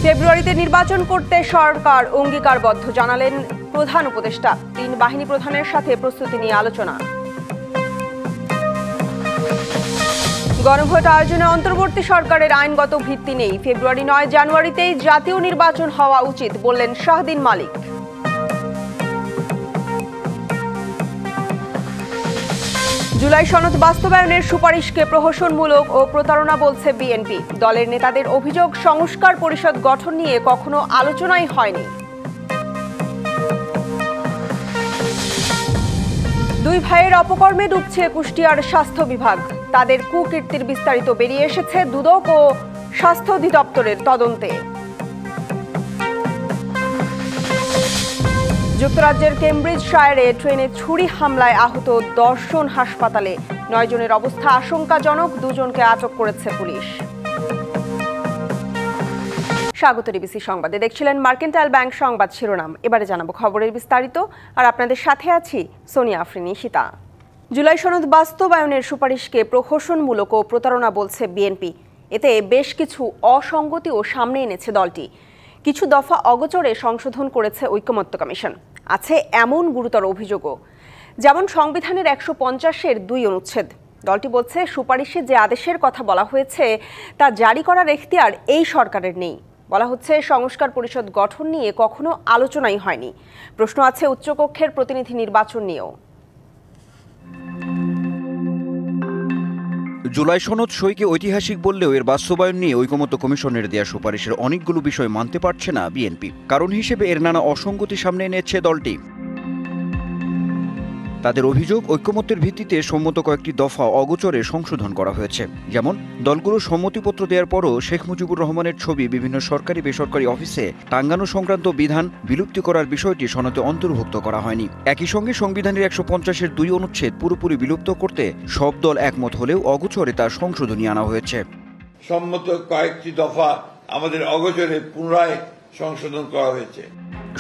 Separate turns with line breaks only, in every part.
ফেব্রুয়ারিতে নির্বাচন করতে সরকার অঙ্গীকারবদ্ধ জানালেন প্রধান উপদেষ্টা। ৩ বাহিনী প্রধানের সাথে প্রস্তুতি নিয়ে আলোচনা। গণভোট আয়োজনে অন্তর্বর্তী সরকারের আইনগত ভিত্তি নেই। ফেব্রুয়ারি ৯ জানুয়ারিতেই জাতীয় নির্বাচন হওয়া উচিত বললেন শাহদিন মালিক। জুলাই সনদ বাস্তবায়নের সুপারিশকে প্রহসনমূলক ও প্রতারণা বলছে বিএনপি। দলের নেতাদের অভিযোগ, সংস্কার পরিষদ গঠন নিয়ে কখনো আলোচনাই হয়নি। দুই ভাইয়ের অপকর্মে ডুবছে কুষ্টিয়ার স্বাস্থ্য বিভাগ। তাদের কুকীর্তির বিস্তারিত বেরিয়ে এসেছে দুদক ও স্বাস্থ্য অধিদপ্তরের তদন্তে। যুক্তরাজ্যের কেমব্রিজশায়ারে ট্রেনে ছুরি হামলায় আহত ১০ জন হাসপাতালে। ৯ জনের অবস্থা আশঙ্কাজনক, ২ জনকে আটক করেছে পুলিশ। স্বাগত ডিবিসি সংবাদে। দেখছিলেন মার্কেন্টাইল ব্যাংক সংবাদ শিরোনাম। এবারে জানাবো খবরের বিস্তারিত, আর আপনাদের সাথে আছি সোনিয়া আফরিন ঈশিতা। জুলাই সনদ বাস্তবায়নের সুপারিশকে প্রহসনমূলক ও প্রতারণা বলছে বিএনপি। এতে বেশ কিছু অসঙ্গতিও সামনে এনেছে দলটি। কিছু দফা অগোচরে সংশোধন করেছে ঐকমত্য কমিশন। আছে এমন গুরুতর অভিযোগও, যেমন সংবিধানের ১৫০-এর ২ অনুচ্ছেদ। দলটি বলছে, সুপারিশে যে আদেশের কথা বলা হয়েছে তা জারি করার এখতিয়ার এই সরকারের নেই। বলা হচ্ছে, সংস্কার পরিষদ গঠন নিয়ে কখনো আলোচনাই হয়নি। প্রশ্ন আছে উচ্চকক্ষের প্রতিনিধি নির্বাচন নিয়েও।
জুলাই সনদ সইকে ঐতিহাসিক বললেও এর বাস্তবায়ন নিয়ে ঐকমত্য কমিশনের দেয়া সুপারিশের অনেকগুলো বিষয় মানতে পারছে না বিএনপি। কারণ হিসেবে এর নানা অসঙ্গতি সামনে এনেছে দলটি। তাদের অভিযোগ, ঐকমত্যের ভিত্তিতে সম্মত কয়েকটি দফা অগোচরে সংশোধন করা হয়েছে। যেমন, দলগুলোর সম্মতিপত্র দেওয়ার পরও শেখ মুজিবুর রহমানের ছবি বিভিন্ন সরকারি বেসরকারি অফিসে টাঙ্গানো সংক্রান্ত বিধান বিলুপ্তি করার বিষয়টি সনদে অন্তর্ভুক্ত করা হয়নি। একই সঙ্গে সংবিধানের ১৫০-এর ২ অনুচ্ছেদ পুরোপুরি বিলুপ্ত করতে সব দল একমত হলেও অগোচরে তার সংশোধনী আনা হয়েছে।
সম্মত কয়েকটি দফা আমাদের অগোচরে পুনরায় সংশোধন করা হয়েছে।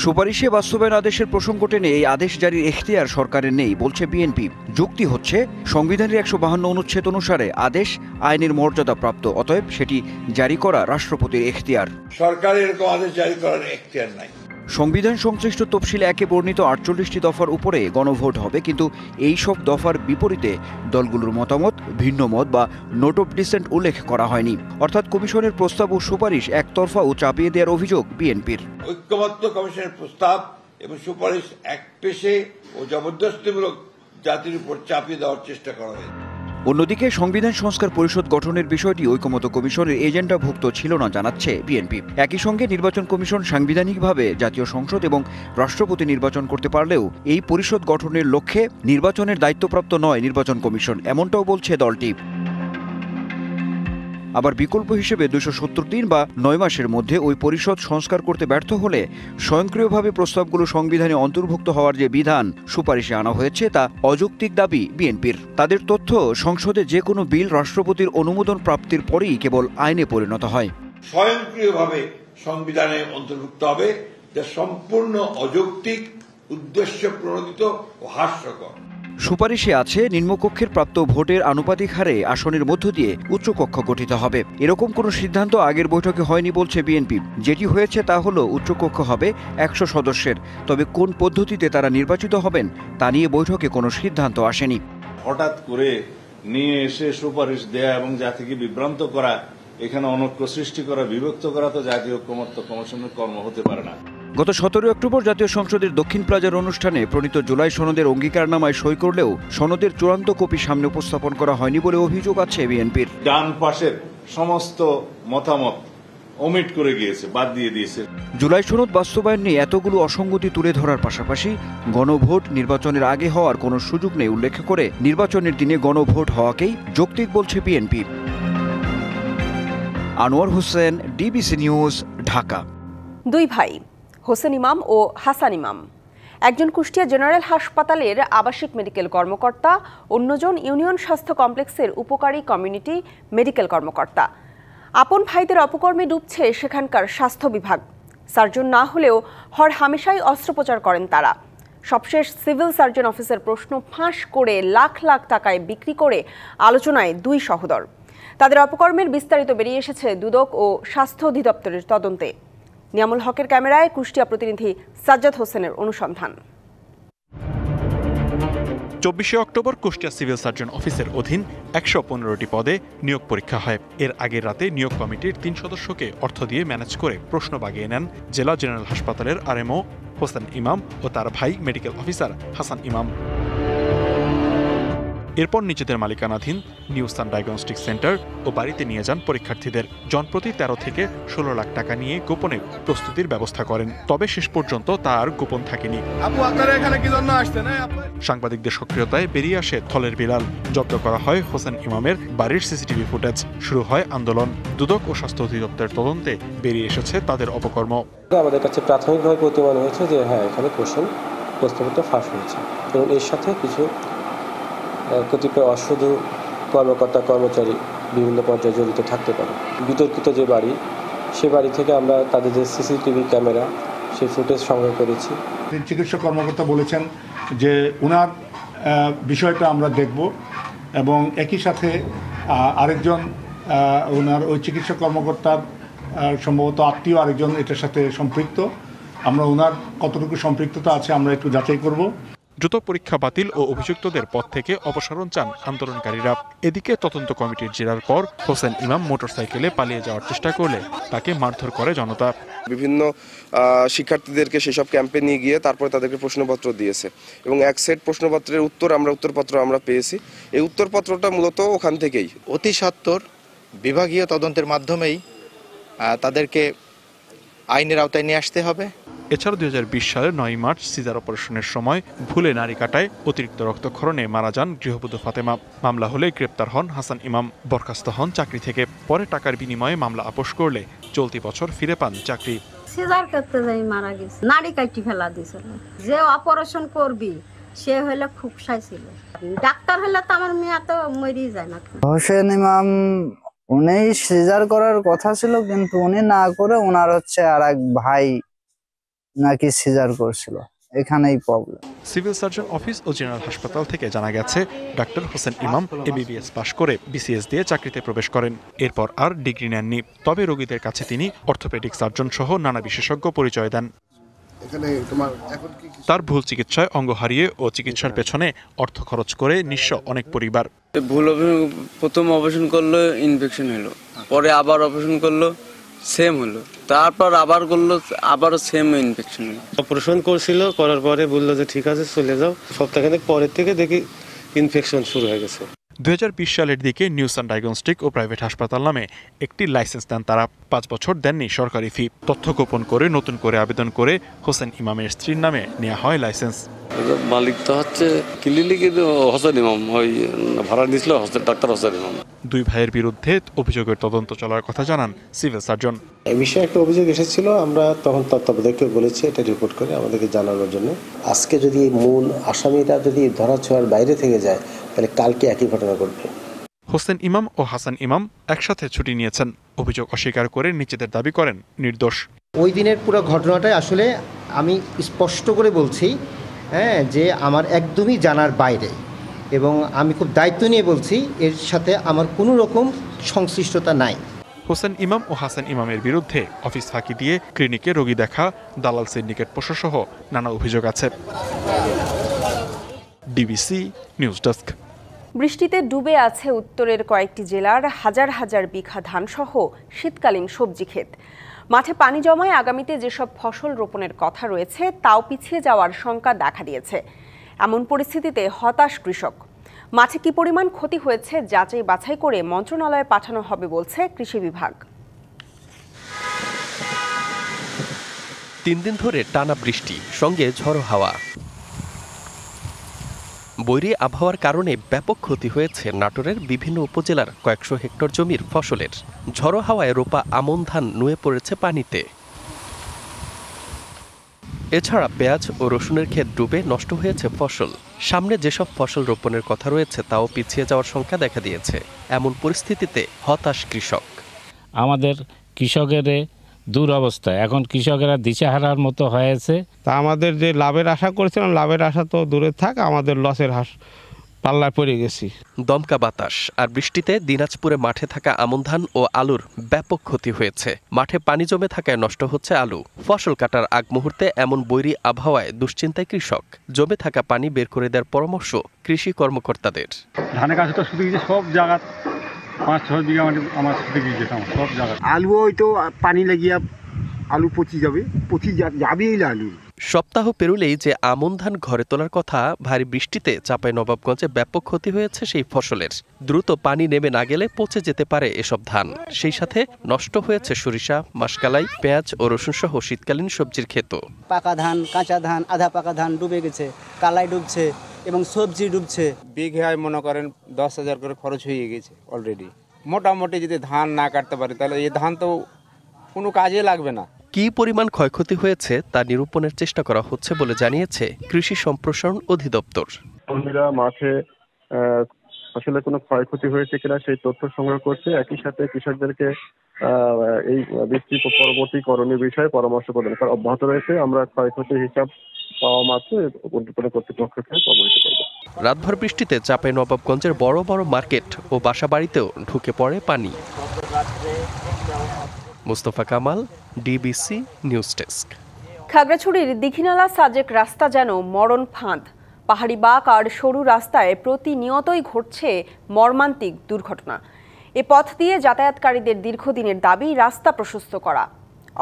সুপারিশে বাস্তবায়ন আদেশের প্রসঙ্গ টেনে এই আদেশ জারির এখতিয়ার সরকারের নেই বলছে বিএনপি। যুক্তি হচ্ছে, সংবিধানের ১৫২ অনুচ্ছেদ অনুসারে আদেশ আইনের মর্যাদা প্রাপ্ত, অতএব সেটি জারি করা রাষ্ট্রপতির এখতিয়ার।
সরকারের এরকম আদেশ জারি করার এখতিয়ার নাই।
সংবিধান সংশ্লিষ্ট তফসিল ১-এ বর্ণিত ৪৮টি দফার উপরে গণভোট হবে, কিন্তু এই সব দফার বিপরীতে দলগুলোর মতামত, ভিন্ন মত বা নোট অফ ডিসেন্ট উল্লেখ করা হয়নি। অর্থাৎ কমিশনের প্রস্তাব ও সুপারিশ একতরফা ও চাপিয়ে দেওয়ার অভিযোগ বিএনপির।
ঐকমত্য কমিশনের প্রস্তাব এবং সুপারিশ একপেশে ও জবরদস্তিমূলক জাতির উপর চাপিয়ে দেওয়ার চেষ্টা করা হয়েছে।
অন্যদিকে সংবিধান সংস্কার পরিষদ গঠনের বিষয়টি ঐকমত্য কমিশনের এজেন্ডাভুক্ত ছিল না জানাচ্ছে বিএনপি। একই সঙ্গে নির্বাচন কমিশন সাংবিধানিকভাবে জাতীয় সংসদ এবং রাষ্ট্রপতি নির্বাচন করতে পারলেও এই পরিষদ গঠনের লক্ষ্যে নির্বাচনের দায়িত্বপ্রাপ্ত নয় নির্বাচন কমিশন, এমনটাও বলছে দলটি। আবার বিকল্প হিসেবে ২৭০ দিন বা ৯ মাসের মধ্যে ওই পরিষদ সংস্কার করতে ব্যর্থ হলে স্বয়ংক্রিয়ভাবে প্রস্তাবগুলো সংবিধানে অন্তর্ভুক্ত হওয়ার যে বিধান সুপারিশে আনা হয়েছে তা অযৌক্তিক দাবি বিএনপির। তাদের তথ্য, সংসদে যে কোনো বিল রাষ্ট্রপতির অনুমোদন প্রাপ্তির পরেই কেবল আইনে পরিণত হয়।
স্বয়ংক্রিয়ভাবে সংবিধানে অন্তর্ভুক্ত হবে, যা সম্পূর্ণ অযৌক্তিক, উদ্দেশ্য প্রণোদিত ও হাস্যকর।
সুপারিশে আছে, নিম্নকক্ষের প্রাপ্ত ভোটের আনুপাতিক হারে আসনের মধ্য দিয়ে উচ্চকক্ষ গঠিত হবে। এরকম কোনো সিদ্ধান্ত আগের বৈঠকে হয়নি বলছে বিএনপি। যেটি হয়েছে তা হলো উচ্চকক্ষ হবে ১০০ সদস্যের। তবে কোন পদ্ধতিতে তারা নির্বাচিত হবেন তা নিয়ে বৈঠকে কোনো সিদ্ধান্ত আসেনি।
হঠাৎ করে নিয়ে এসে সুপারিশ দেয়া এবং জাতিকে বিভ্রান্ত করা, এখানে অনৈক্য সৃষ্টি করা, বিভক্ত করা তো জাতীয় ঐকমত্য কমিশনের কর্ম হতে পারে না।
গত ১৭ অক্টোবর জাতীয় সংসদের দক্ষিণ প্লাজার অনুষ্ঠানে প্রণীত জুলাই সনদের অঙ্গীকারনামায় সই করলেও সনদের চূড়ান্ত কপি সামনে উপস্থাপন করা হয়নি বলে অভিযোগ আছে বিএনপির।
ডান পাশের সমস্ত মতামত ওমিট করে গিয়েছে, বাদ দিয়ে দিয়েছে।
জুলাই সনদ বাস্তবায়ন নিয়ে এতগুলো অসঙ্গতি তুলে ধরার পাশাপাশি গণভোট নির্বাচনের আগে হওয়ার কোনো সুযোগ নেই উল্লেখ করে নির্বাচনের দিনে গণভোট হওয়াকেই যৌক্তিক বলছে BNP. Anwar Hossain, DBC news, Dhaka.
দুই ভাই, হোসেন ইমাম ও হাসান ইমাম। একজন কুষ্টিয়া জেনারেল হাসপাতালের আবাসিক মেডিকেল কর্মকর্তা, অন্যজন ইউনিয়ন স্বাস্থ্য কমপ্লেক্সের উপকারী কমিউনিটি মেডিকেল কর্মকর্তা। আপন ভাইদের অপকর্মে ডুবছে সেখানকার স্বাস্থ্য বিভাগ। সার্জন না হলেও হর হামেশাই অস্ত্রোপচার করেন তারা। সবশেষ সিভিল সার্জন অফিসের প্রশ্ন ফাঁস করে লাখ লাখ টাকায় বিক্রি করে আলোচনায় দুই সহোদর। তাদের অপকর্মের বিস্তারিত বেরিয়ে এসেছে দুদক ও স্বাস্থ্য অধিদপ্তরের তদন্তে। নিয়ামুল হকের ক্যামেরায় কুষ্টিয়া প্রতিনিধি সাজ্জাদ হোসেনের অনুসন্ধান।
24শে অক্টোবর কুষ্টিয়া সিভিল সার্জন অফিসের অধীন 115টি পদে নিয়োগ পরীক্ষা হয়। এর আগের রাতে নিয়োগ কমিটির 3 সদস্যকে অর্থ দিয়ে ম্যানেজ করে প্রশ্ন বাগিয়ে নেন জেলা জেনারেল হাসপাতালের আরএমও হোসেন ইমাম ও তার ভাই মেডিকেল অফিসার হাসান ইমাম। এরপর নিজেদের মালিকানাধীন নিউ সান ডায়াগনস্টিক সেন্টার ও বাড়িতে নিয়ে যান পরীক্ষার্থীদের। জনপ্রতি 13 থেকে 16 লাখ টাকা নিয়ে গোপনে প্রস্তুতির ব্যবস্থা করেন। তবে শেষ পর্যন্ত তা আর গোপন থাকেনি। সাংবাদিকদের সক্রিয়তায় বেরিয়ে আসে থলের বিলাল। জব্দ করা হয় হোসেন ইমামের বাড়ির সিসিটিভি ফুটেজ। শুরু হয় আন্দোলন। দুদক ও স্বাস্থ্য অধিদপ্তরের তদন্তে বেরিয়ে এসেছে তাদের অপকর্ম।
আমাদের কাছে প্রাথমিকভাবে প্রতিমান হয়েছে যে হ্যাঁ, এখানে প্রশ্নপত্র ফাঁস হয়েছে এবং এর সাথে কিছু কতিপয় অসাধু কর্মকর্তা কর্মচারী বিভিন্ন পর্যায়ে জড়িত থাকতে পারে। বিতর্কিত যে বাড়ি, সে বাড়ি থেকে আমরা তাদের যে সিসিটিভি ক্যামেরা, সেই ফুটেজ সংগ্রহ করেছি।
চিকিৎসা কর্মকর্তা বলেছেন যে ওনার বিষয়টা আমরা দেখব এবং একই সাথে আরেকজন ওনার ওই চিকিৎসা কর্মকর্তার সম্ভবত আত্মীয় আরেকজন এটার সাথে সম্পৃক্ত। আমরা ওনার কতটুকু সম্পৃক্ততা আছে আমরা একটু যাচাই করব।
দ্রুত পরীক্ষা বাতিল ও অভিযুক্তদের পদ থেকে অপসারণ চান আন্দোলনকারীরা। এদিকে তদন্ত কমিটির জেরার পর হোসেন ইমাম মোটরসাইকেলে পালিয়ে যাওয়ার চেষ্টা করলে তাকে মারধর করে জনতা।
বিভিন্ন শিক্ষার্থীদেরকে সেসব ক্যাম্পে নিয়ে গিয়ে তারপরে তাদেরকে প্রশ্নপত্র দিয়েছে এবং এক সেট প্রশ্নপত্রের উত্তরপত্র আমরা পেয়েছি। এই উত্তরপত্রটা মূলত ওখান থেকেই।
অতি সত্বর বিভাগীয় তদন্তের মাধ্যমেই তাদেরকে আইনের আওতায় নিয়ে আসতে হবে।
এছাড়া 2020 সালের 9 মার্চ সিজার অপারেশনের সময় ভুলে নারী কাটায় অতিরিক্ত রক্তক্ষরণে মারা যান গৃহবধূ ফাতেমা। মামলা হলে গ্রেপ্তার হন হাসান ইমাম। বরখাস্ত হন চাকরি থেকে। পরে টাকার বিনিময়ে মামলা আপোষ করলে চলতি বছর ফিরে পান চাকরি।
সিজার করতে যাই মারা গেছে, নারী কাটি ফেলা দিয়েছিল। যে অপারেশন করবি সে হলে খুব ছিল, ডাক্তার হলে তো আমার মেয়ে তো মরেই যায় না।
হোসেন ইমাম উনি সিজার করার কথা ছিল, কিন্তু উনি না করে ওনার আর এক ভাই নাকি সিজার করছিল। এখানেই প্রবলেম।
সিভিল সার্জন অফিস ও জেনারেল হাসপাতাল থেকে জানা গেছে ডাক্তার হোসেন ইমাম এমবিবিএস পাশ করে বিসিএস দিয়ে চাকরিতে প্রবেশ করেন। এরপর আর ডিগ্রি নেননি। তবে রোগীদের কাছে তিনি অর্থোপেডিক সার্জন সহ নানা বিশেষজ্ঞ পরিচয় দেন। তার ভুল চিকিৎসায় অঙ্গ হারিয়ে ও চিকিৎসার পেছনে অর্থ খরচ করে নিঃস্ব অনেক পরিবার।
প্রথম অপারেশন করলো, ইনফেকশন হলো, পরে আবার অপারেশন করলো, সেম হলো, তারপর আবার করলো, আবারও সেম ইনফেকশন হলো।
অপারেশন করছিল, করার পরে বললো যে ঠিক আছে চলে যাও। সপ্তাহখানেক পরের থেকে দেখি ইনফেকশন শুরু হয়ে গেছে।
2020 সালের দিকে নিউ সান ডায়াগনস্টিক ও প্রাইভেট হাসপাতাল নামে একটি লাইসেন্স দেন তারা। 5 বছর দেননি সরকারি ফি। তথ্য গোপন করে নতুন করে আবেদন করে হোসেন ইমামের স্ত্রীর নামে নেওয়া হয় লাইসেন্স।
মালিক তো ক্লিনিকের হোসেন ইমাম, ওই ভাড়া দিয়েছিল ডাক্তার হোসেন ইমাম।
দুই ভাইয়ের বিরুদ্ধে অভিযোগের তদন্ত চলার কথা জানান সিভিল সার্জন।
এই বিষয়ে একটা অভিযোগ এসেছিল, আমরা তখন তত্ত্বাবধায়ককে বলেছি এটা রিপোর্ট করে আমাদেরকে জানানোর জন্য। আজকে যদি মূল আসামিরা যদি ধরাছোঁয়ার বাইরে থেকে যায়, তাহলে কালকে একই ঘটনা ঘটবে।
হোসেন ইমাম ও হাসান ইমাম একসাথে ছুটি নিয়েছেন। অভিযোগ অস্বীকার করে নিজেদের দাবি করেন নির্দোষ।
ওই দিনের পুরো ঘটনাটাই আসলে আমি স্পষ্ট করে বলছি, যে আমার একদমই জানার বাইরে, এবং আমি খুব দায়িত্ব নিয়ে বলছি এর সাথে আমার কোনো রকম সংশ্লিষ্টতা নাই।
হোসেন ইমাম ও হাসান ইমামের বিরুদ্ধে অফিস ফাঁকি দিয়ে ক্লিনিকে রোগী দেখা, দালাল সিন্ডিকেট পোষাসহ নানা অভিযোগ আছে। DBC news desk.
বৃষ্টিতে ডুবে আছে উত্তরের কয়েকটি জেলার হাজার হাজার বিঘা ধানসহ শীতকালীন সবজি ক্ষেত। মাঠে পানি জমায় আগামীতে যেসব ফসল রোপণের কথা রয়েছে তাও পিছিয়ে যাওয়ার শঙ্কা দেখা দিয়েছে। এমন পরিস্থিতিতে হতাশ কৃষক। মাঠে কি পরিমাণ ক্ষতি হয়েছে যাচাই বাছাই করে মন্ত্রণালয়ে পাঠানো হবে বলছে কৃষি বিভাগ।
3 দিন ধরে টানা বৃষ্টি, সঙ্গে ঝড়ো হাওয়া। বৈরী আবহাওয়ার কারণে ব্যাপক ক্ষতি হয়েছে নাটোরের বিভিন্ন উপজেলার কয়েকশো হেক্টর জমির ফসলের। ঝড়ো হাওয়ায় রোপা আমন ধান নুয়ে পড়েছে পানিতে। এছাড়া পেঁয়াজ ও রসুনের ক্ষেত ডুবে নষ্ট হয়েছে ফসল। সামনে যেসব ফসল রোপণের কথা রয়েছে তাও পিছিয়ে যাওয়ার সংখ্যা দেখা দিয়েছে। এমন পরিস্থিতিতে হতাশ কৃষক।
আমাদের কৃষকের দুরবস্থা, এখন কৃষকেরা দিশেহারার মতো হয়েছে।
তা আমাদের যে লাভের আশা করেছিলাম, লাভের আশা তো দূরে থাক, আমাদের লসের
পাল্লায় পড়ে গেছি।
দমকা বাতাস আর বৃষ্টিতে দিনাজপুরে মাঠে থাকা আমন ধান ও আলুর ব্যাপক ক্ষতি হয়েছে। মাঠে পানি জমে থাকায় নষ্ট হচ্ছে আলু। ফসল কাটার আগ মুহূর্তে এমন বৈরী আবহাওয়ায় দুশ্চিন্তায় কৃষক। জমে থাকা পানি বের করে দেওয়ার পরামর্শ কৃষি কর্মকর্তাদের।
ধানের গাছ তো শুধু গেছে সব জায়গা, 5-6 বিঘা মাটি আমার শুধু গিয়েছে সব জায়গা। আলু তো পানি লাগিয়া আলু পচি যাবেই না আলু।
সপ্তাহ পেরুলেই যে আমন ধান ঘরে তোলার কথা, ভারী বৃষ্টিতে চাঁপাইনবাবগঞ্জে ব্যাপক ক্ষতি হয়েছে সেই ফসলের। দ্রুত পানি নেমে না গেলে পচে যেতে পারে এসব ধান। সেই সাথে নষ্ট হয়েছে সরিষা, মাসকালাই, পেঁয়াজ ও রসুন সহ শীতকালীন সবজির ক্ষেত।
পাকা ধান, কাঁচা ধান, আধা পাকা ধান ডুবে গেছে, কালাই ডুবছে এবং সবজি ডুবছে।
বিঘায় মনে করেন 10,000 করে খরচ হয়ে গেছে অলরেডি। মোটামুটি যদি ধান না কাটতে পারি তাহলে এই ধান তো কোনো কাজে লাগবে না।
কি পরিমাণ ক্ষয়ক্ষতি হয়েছে তা নিরূপণের চেষ্টা করা হচ্ছে বলে জানিয়েছে কৃষি সম্প্রসারণ অধিদপ্তর।
কর্মীরা মাঠে আসলে কোনো ক্ষয়ক্ষতি হয়েছে কিনা সেই তথ্য সংগ্রহ করছে, একই সাথে কৃষকদেরকে এই বৃষ্টি পরবর্তী করণীয় বিষয়ে পরামর্শ প্রদান করা অব্যাহত রয়েছে। আমরা ক্ষয়ক্ষতির হিসাব পাওয়া মাত্র কর্তৃপক্ষকে অবহিত করব।
রাতভর বৃষ্টিতে চাঁপাইনবাবগঞ্জের বড় বড় মার্কেট ও বাসা বাড়িতেও ঢুকে পড়ে পানি। Mustafa Kamal, DBC news desk.
খাগড়াছড়ির দীঘিনালা সাজেক রাস্তা যেন মরণ ফাঁদ। পাহাড়ি বাঁক আর সরু রাস্তায় প্রতিনিয়তই ঘটছে মর্মান্তিক দুর্ঘটনা। এ পথ দিয়ে যাতায়াতকারীদের দীর্ঘদিনের দাবি রাস্তা প্রশস্ত করা।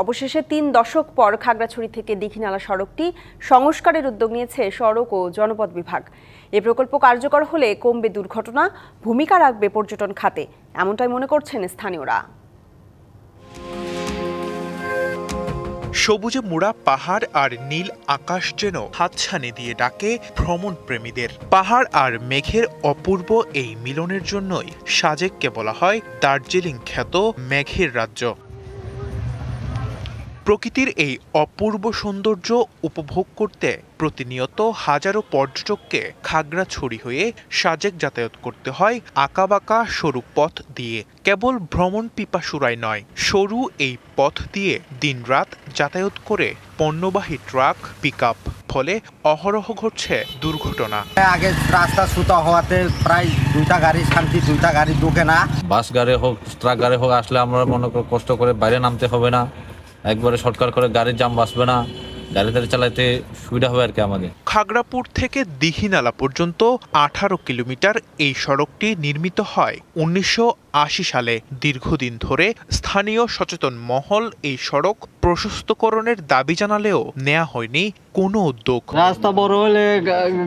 অবশেষে 3 দশক পর খাগড়াছড়ি থেকে দীঘিনালা সড়কটি সংস্কারের উদ্যোগ নিয়েছে সড়ক ও জনপথ বিভাগ। এ প্রকল্প কার্যকর হলে কমবে দুর্ঘটনা, ভূমিকা রাখবে পর্যটন খাতে, এমনটাই মনে করছেন স্থানীয়রা।
সবুজে মোড়া পাহাড় আর নীল আকাশ যেন হাতছানি দিয়ে ডাকে ভ্রমণ প্রেমীদের। পাহাড় আর মেঘের অপূর্ব এই মিলনের জন্যই সাজেককে বলা হয় দার্জিলিং খ্যাত মেঘের রাজ্য। প্রকৃতির এই অপূর্ব সৌন্দর্য উপভোগ করতে প্রতিনিয়ত হাজারো পর্যটককে খাগড়াছড়ি হয়ে সাজেক যাতায়াত করতে হয় আঁকাবাঁকা সরু পথ দিয়ে। কেবল ভ্রমণ পিপাসুরাই নয়, সরু এই পথ দিয়ে দিনরাত যাতায়াত করে পণ্যবাহী ট্রাক, পিকআপ, ফলে অহরহ ঘটছে দুর্ঘটনা।
আগে রাস্তা সুতা হওয়াতে প্রায় 2টা গাড়ি শান্তি 2টা গাড়ি ঢোকে না।
বাস গাড়ি হোক, ট্রাক গাড়ি হোক আসলে আমরা মনে করি কষ্ট করে বাইরে নামতে হবে না, একবারে শর্টকাট করে গাড়ির জাম বাসবে না, গাড়ি চালাতে সুবিধা হবে আর কি আমাদের।
খাগড়াপুর থেকে দীঘিনালা পর্যন্ত 18 কিলোমিটার এই সড়কটি নির্মিত হয় 1980 সালে। দীর্ঘদিন ধরে স্থানীয় সচেতন মহল এই সড়ক প্রশস্তকরণের দাবি জানালেও নেওয়া হয়নি কোনো উদ্যোগ।
রাস্তা বড় হলে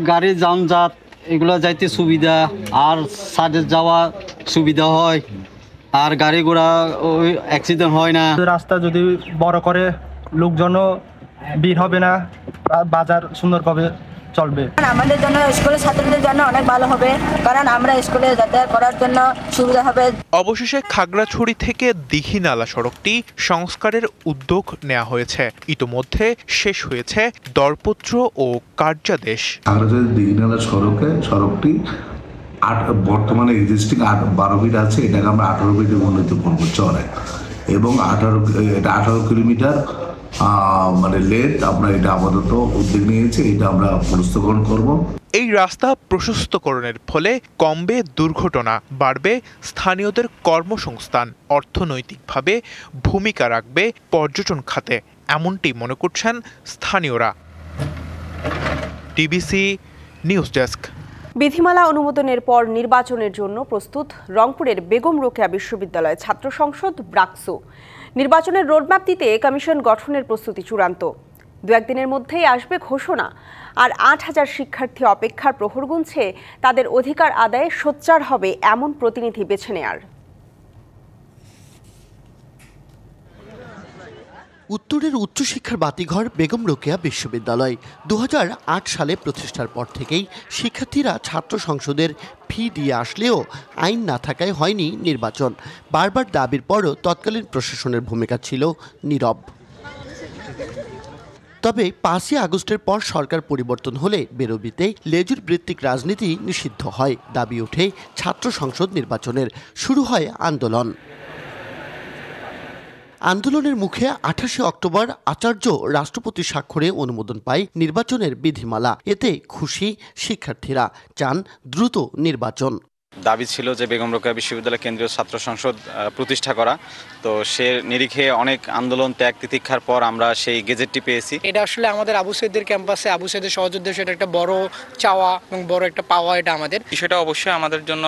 গাড়ির যানজট এগুলো যাইতে সুবিধা, আর সাইডে যাওয়া সুবিধা হয়, আর গাড়ি ঘোড়া অ্যাক্সিডেন্ট হয় না।
রাস্তা যদি বড় করে লোকজনও ভিড় হবে না, বাজার সুন্দরভাবে চলবে।
আমাদের জন্য স্কুলের ছাত্রদের জন্য অনেক ভালো হবে, কারণ আমরা স্কুলে যাতায়াত করার জন্য সুবিধা হবে।
অবশেষে খাগড়াছড়ি থেকে দীঘিনালা সড়কটি সংস্কারের উদ্যোগ নেওয়া হয়েছে। ইতোমধ্যে শেষ হয়েছে দরপত্র ও কার্যাদেশ।
খাগড়াছড়ি দীঘিনালা সড়কটি বর্তমানে এক্সিস্টিং 12 ফিট আছে, এটাকে আমরা 18 ফিটে উন্নীত করবো চড়াই, এবং 18 কিলোমিটার মানে লেট আমরা এটা আপাতত উদ্যোগ নিয়েছি, এটা আমরা প্রশস্তকরণ করব।
এই রাস্তা প্রশস্তকরণের ফলে কমবে দুর্ঘটনা, বাড়বে স্থানীয়দের কর্মসংস্থান, অর্থনৈতিকভাবে ভূমিকা রাখবে পর্যটন খাতে, এমনটি মনে করছেন স্থানীয়রা। DBC news desk.
বিধিমালা অনুমোদনের পর নির্বাচনের জন্য প্রস্তুত রংপুরের বেগম রোকেয়া বিশ্ববিদ্যালয় ছাত্র সংসদ ব্রাকসু। নির্বাচনের রোডম্যাপ দিতে কমিশন গঠনের প্রস্তুতি চূড়ান্ত। 2-1 দিনের মধ্যেই আসবে ঘোষণা। আর 8,000 শিক্ষার্থী অপেক্ষার প্রহর গুনছে তাদের অধিকার আদায়ে সোচ্চার হবে এমন প্রতিনিধি বেছে নেয়ার।
উত্তরের উচ্চশিক্ষার বাতিঘর বেগম রোকেয়া বিশ্ববিদ্যালয় 2008 সালে প্রতিষ্ঠার পর থেকেই শিক্ষার্থীরা ছাত্র সংসদের ফি দিয়ে আসলেও আইন না থাকায় হয়নি নির্বাচন। বারবার দাবির পরও তৎকালীন প্রশাসনের ভূমিকা ছিল নীরব। তবে 5ই আগস্টের পর সরকার পরিবর্তন হলে বেরোবিতে লেজুর ভিত্তিক রাজনীতি নিষিদ্ধ হয়। দাবি ওঠে ছাত্র সংসদ নির্বাচনের, শুরু হয় আন্দোলন। আন্দোলনের মুখে 28 অক্টোবর আচার্য রাষ্ট্রপতি স্বাক্ষরে অনুমোদন পায় নির্বাচনের বিধিমালা। এতে খুশি শিক্ষার্থীরা, চান দ্রুত নির্বাচন।
দাবি ছিল যে বেগম রোকেয়া বিশ্ববিদ্যালয় কেন্দ্রীয় ছাত্র সংসদ প্রতিষ্ঠা করা, তো সে নিরিখে অনেক আন্দোলন ত্যাগ তিতিক্ষার পর আমরা সেই গেজেটটি পেয়েছি।
এটা আসলে আমাদের আবু সাইদের ক্যাম্পাসে আবু সাইদের সহযোদ্ধা, সেটা একটা বড় চাওয়া এবং বড় একটা পাওয়া এটা আমাদের।
বিষয়টা অবশ্যই আমাদের জন্য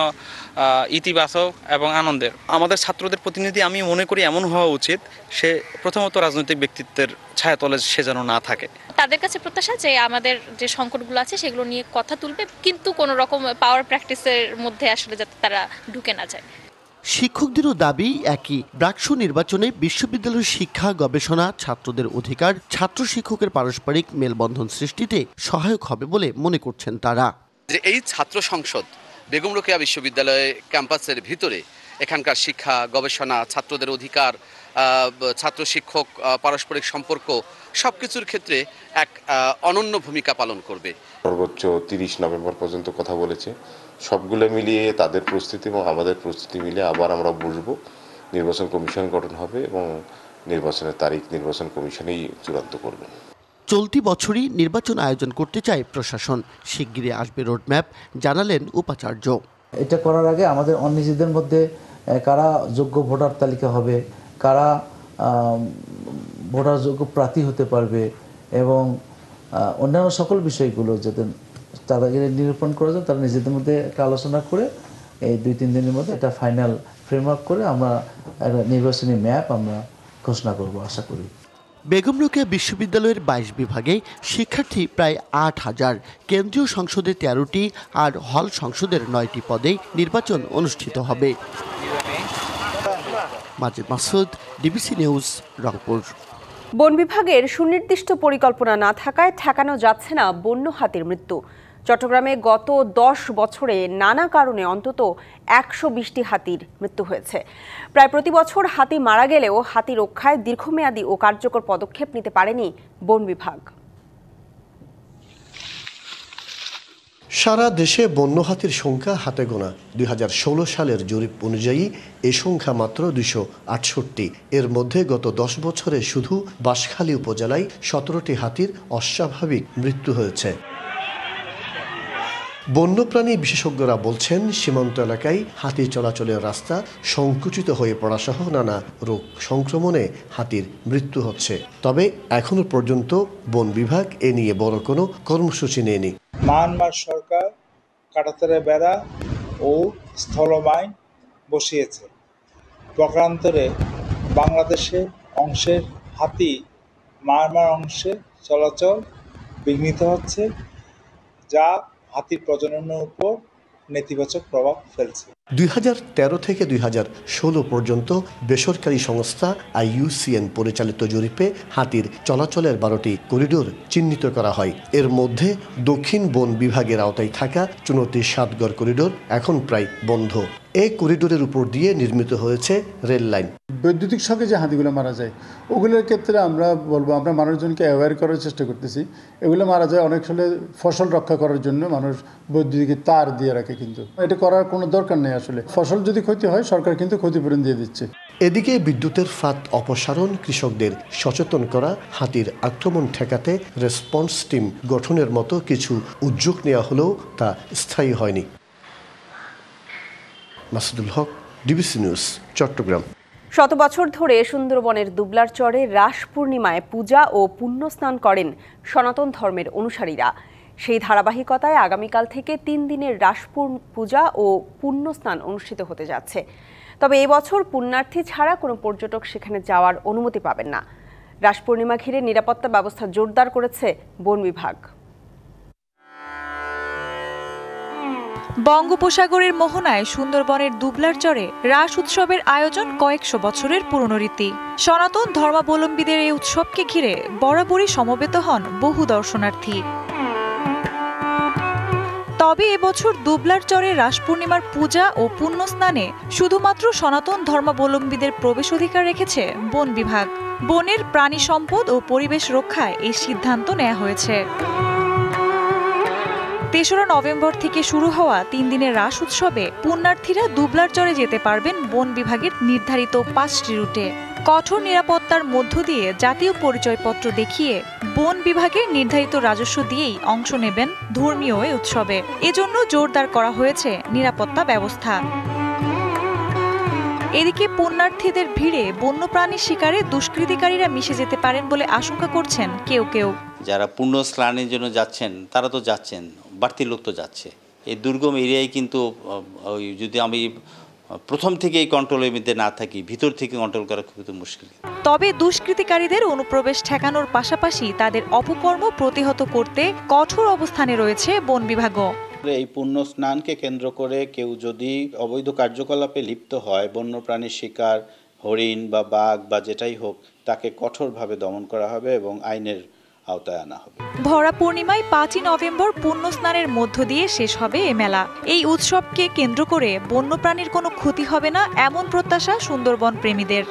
ইতিবাচক এবং আনন্দের। আমাদের ছাত্রদের প্রতিনিধি আমি মনে করি এমন হওয়া উচিত, সে প্রথমত রাজনৈতিক ব্যক্তিত্বের ছায়াতলে সে যেন না থাকে।
তাদের কাছে প্রত্যাশা যে আমাদের যে সংকটগুলো আছে সেগুলো নিয়ে কথা তুলবে, কিন্তু কোনো রকম পাওয়ার প্র্যাকটিসের মধ্যে আসলে যাতে তারা ঢুকে না যায়।
শিক্ষকদেরও দাবি একই। ব্রাকসু নির্বাচনে বিশ্ববিদ্যালয়ের শিক্ষা, গবেষণা, ছাত্রদের অধিকার, ছাত্র শিক্ষকের পারস্পরিক মেলবন্ধন সৃষ্টিতে সহায়ক হবে বলে মনে করছেন তারা।
যে এই ছাত্র সংসদ বেগম রোকেয়া বিশ্ববিদ্যালয় ক্যাম্পাসের ভিতরে এখানকার শিক্ষা, গবেষণা, ছাত্রদের অধিকার, ছাত্র শিক্ষক পারস্পরিক সম্পর্ক সবকিছুর ক্ষেত্রে এক অনন্য ভূমিকা পালন করবে।
সর্বোচ্চ 30 নভেম্বর পর্যন্ত কথা বলেছে। সবগুলো মিলিয়ে তাদের প্রস্তুতি এবং আমাদের প্রস্তুতি মিলিয়ে আবার আমরা বসবো, নির্বাচন কমিশন গঠন হবে এবং নির্বাচনের তারিখ নির্বাচন কমিশনেই চূড়ান্ত করবে।
চলতি বছরই নির্বাচন আয়োজন করতে চায় প্রশাসন। শিগগিরই আসবে রোডম্যাপ, জানালেন উপাচার্য।
এটা করার আগে আমাদের নিজেদের মধ্যে কারা যোগ্য ভোটার তালিকা হবে, কারা ভোটার যোগ্য প্রার্থী হতে পারবে এবং অন্যান্য সকল বিষয়গুলো যাতে তারা নিরূপণ করা যায়, তারা নিজেদের মধ্যে একটা আলোচনা করে এই 2-3 দিনের মধ্যে এটা ফাইনাল ফ্রেমওয়ার্ক করে আমরা একটা নির্বাচনী ম্যাপ আমরা ঘোষণা করব আশা করি।
বেগম রোকেয়া বিশ্ববিদ্যালয়ের 22 বিভাগে শিক্ষার্থী প্রায় 8000। কেন্দ্রীয় সংসদে 13টি আর হল সংসদের 9টি পদে নির্বাচন অনুষ্ঠিত হবে। মাজিদ মাসুদ, ডিবিসি নিউজ, রংপুর।
বন বিভাগের সুনির্দিষ্ট পরিকল্পনা না থাকায় ঠেকানো যাচ্ছে না বন্য হাতির মৃত্যু। চট্টগ্রামে গত 10 বছরে নানা কারণে অন্তত 120টি হাতির মৃত্যু হয়েছে। প্রায় প্রতি বছর হাতি মারা গেলেও হাতি রক্ষায় দীর্ঘমেয়াদী ও কার্যকর পদক্ষেপ নিতে পারেনি বন বিভাগ।
সারা দেশে বন্য হাতির সংখ্যা হাতে গোনা। 2016 সালের জরিপ অনুযায়ী এ সংখ্যা মাত্র 268। এর মধ্যে গত 10 বছরে শুধু বাঁশখালী উপজেলায় 17টি হাতির অস্বাভাবিক মৃত্যু হয়েছে। বন্যপ্রাণী বিশেষজ্ঞরা বলছেন, সীমান্ত এলাকায় হাতি চলাচলের রাস্তা সংকুচিত হয়ে পড়া সহ নানা রোগ সংক্রমণে হাতির মৃত্যু হচ্ছে। তবে এখনো পর্যন্ত বন বিভাগ এ নিয়ে বড় কোনো কর্মসূচি নেয়নি।
মায়ানমার সরকার কাঁটাতারের বেড়া ও স্থলমাইন বসিয়েছে। পক্ষান্তরে বাংলাদেশের অংশের হাতি মায়ানমার অংশে চলাচল বিঘ্নিত হচ্ছে, যা হাতির প্রজননের উপর নেতিবাচক প্রভাব ফেলছে।
2013 থেকে 2016 পর্যন্ত বেসরকারি সংস্থা IUCN পরিচালিত জরিপে হাতির চলাচলের 12টি করিডোর চিহ্নিত করা হয়। এর মধ্যে দক্ষিণ বন বিভাগের আওতায় থাকা 34 সাতগড় করিডোর এখন প্রায় বন্ধ। এই করিডোরের উপর দিয়ে নির্মিত হয়েছে রেল লাইন।
বৈদ্যুতিক শকে যে হাতিগুলো মারা যায়, ওগুলোর ক্ষেত্রে আমরা বলবো আমরা মানুষজনকে অ্যাওয়্যার করার চেষ্টা করতেছি। এগুলো মারা যায় অনেক সময় ফসল রক্ষা করার জন্য মানুষ বৈদ্যুতিক তার দিয়ে রাখে, কিন্তু এটা করার কোনো দরকার নেই। আসলে ফসল যদি ক্ষতি হয় সরকার কিন্তু ক্ষতিপূরণ দিয়ে দিচ্ছে।
এদিকে বিদ্যুতের ফাঁদ অপসারণ, কৃষকদের সচেতন করা, হাতির আক্রমণ ঠেকাতে রেসপন্স টিম গঠনের মতো কিছু উদ্যোগ নেওয়া হলেও তা স্থায়ী হয়নি। মাসুদুল হক, ডিবিসি নিউজ, চট্টগ্রাম।
শত বছর ধরে সুন্দরবনের দুবলার চরে রাস পূর্ণিমায় পূজা ও পুণ্যস্নান করেন সনাতন ধর্মের অনুসারীরা। সেই ধারাবাহিকতায় আগামীকাল থেকে 3 দিনের রাস পূজা ও পুণ্যস্নান অনুষ্ঠিত হতে যাচ্ছে। তবে এই বছর পুণ্যার্থী ছাড়া কোনো পর্যটক সেখানে যাওয়ার অনুমতি পাবেন না। রাস পূর্ণিমা ঘিরে নিরাপত্তা ব্যবস্থা জোরদার করেছে বন বিভাগ।
বঙ্গোপসাগরের মোহনায় সুন্দরবনের দুবলার চরে রাস উৎসবের আয়োজন কয়েকশো বছরের পুরনো রীতি। সনাতন ধর্মাবলম্বীদের এই উৎসবকে ঘিরে বরাবরই সমবেত হন বহু দর্শনার্থী। তবে এবছর দুবলার চরে রাস পূর্ণিমার পূজা ও পুণ্যস্নানে শুধুমাত্র সনাতন ধর্মাবলম্বীদের প্রবেশ অধিকার রেখেছে বন বিভাগ। বনের প্রাণী সম্পদ ও পরিবেশ রক্ষায় এই সিদ্ধান্ত নেওয়া হয়েছে। 3রা নভেম্বর থেকে শুরু হওয়া 3 দিনের রাস উৎসবে পুণ্যার্থীরা দুবলার চরে যেতে পারবেন বন বিভাগের নির্ধারিত 5টি রুটে। কঠোর নিরাপত্তার মধ্য দিয়ে জাতীয় পরিচয়পত্র দেখিয়ে বন বিভাগের নির্ধারিত রাজস্ব দিয়েই অংশ নেবেন ধর্মীয় এই উৎসবে। এজন্য জোরদার করা হয়েছে নিরাপত্তা ব্যবস্থা। এদিকে পুণ্যার্থীদের ভিড়ে বন্যপ্রাণী শিকারে দুষ্কৃতিকারীরা মিশে যেতে পারেন বলে আশঙ্কা করছেন কেউ কেউ।
যারা পুণ্য স্নানের জন্য যাচ্ছেন তারা তো যাচ্ছেন, বাড়তি লোক তো যাচ্ছে। এই দুর্গম এরিয়ায় কিন্তু যদি আমি প্রথম থেকে এই কন্ট্রোলের মধ্যে না থাকি, ভিতর থেকে কন্ট্রোল করা খুব মুশকিল।
তবে দুষ্কৃতিকারীদের অনুপ্রবেশ ঠেকানোর পাশাপাশি তাদের অপকর্ম প্রতিহত করতে কঠোর অবস্থানে রয়েছে বন বিভাগও।
এই পুণ্য স্নানকে কেন্দ্র করে কেউ যদি অবৈধ কার্যকলাপে লিপ্ত হয়, বন্যপ্রাণীর শিকার, হরিণ বা বাঘ বা যেটাই হোক, তাকে কঠোরভাবে দমন করা হবে এবং আইনের আওতায় আনা হবে।
ভরা পূর্ণিমায় 5ই নভেম্বর পুণ্য স্নানের মধ্য দিয়ে শেষ হবে এ মেলা। এই উৎসবকে কেন্দ্র করে বন্যপ্রাণীর কোনো ক্ষতি হবে না এমন প্রত্যাশা সুন্দরবন প্রেমীদের।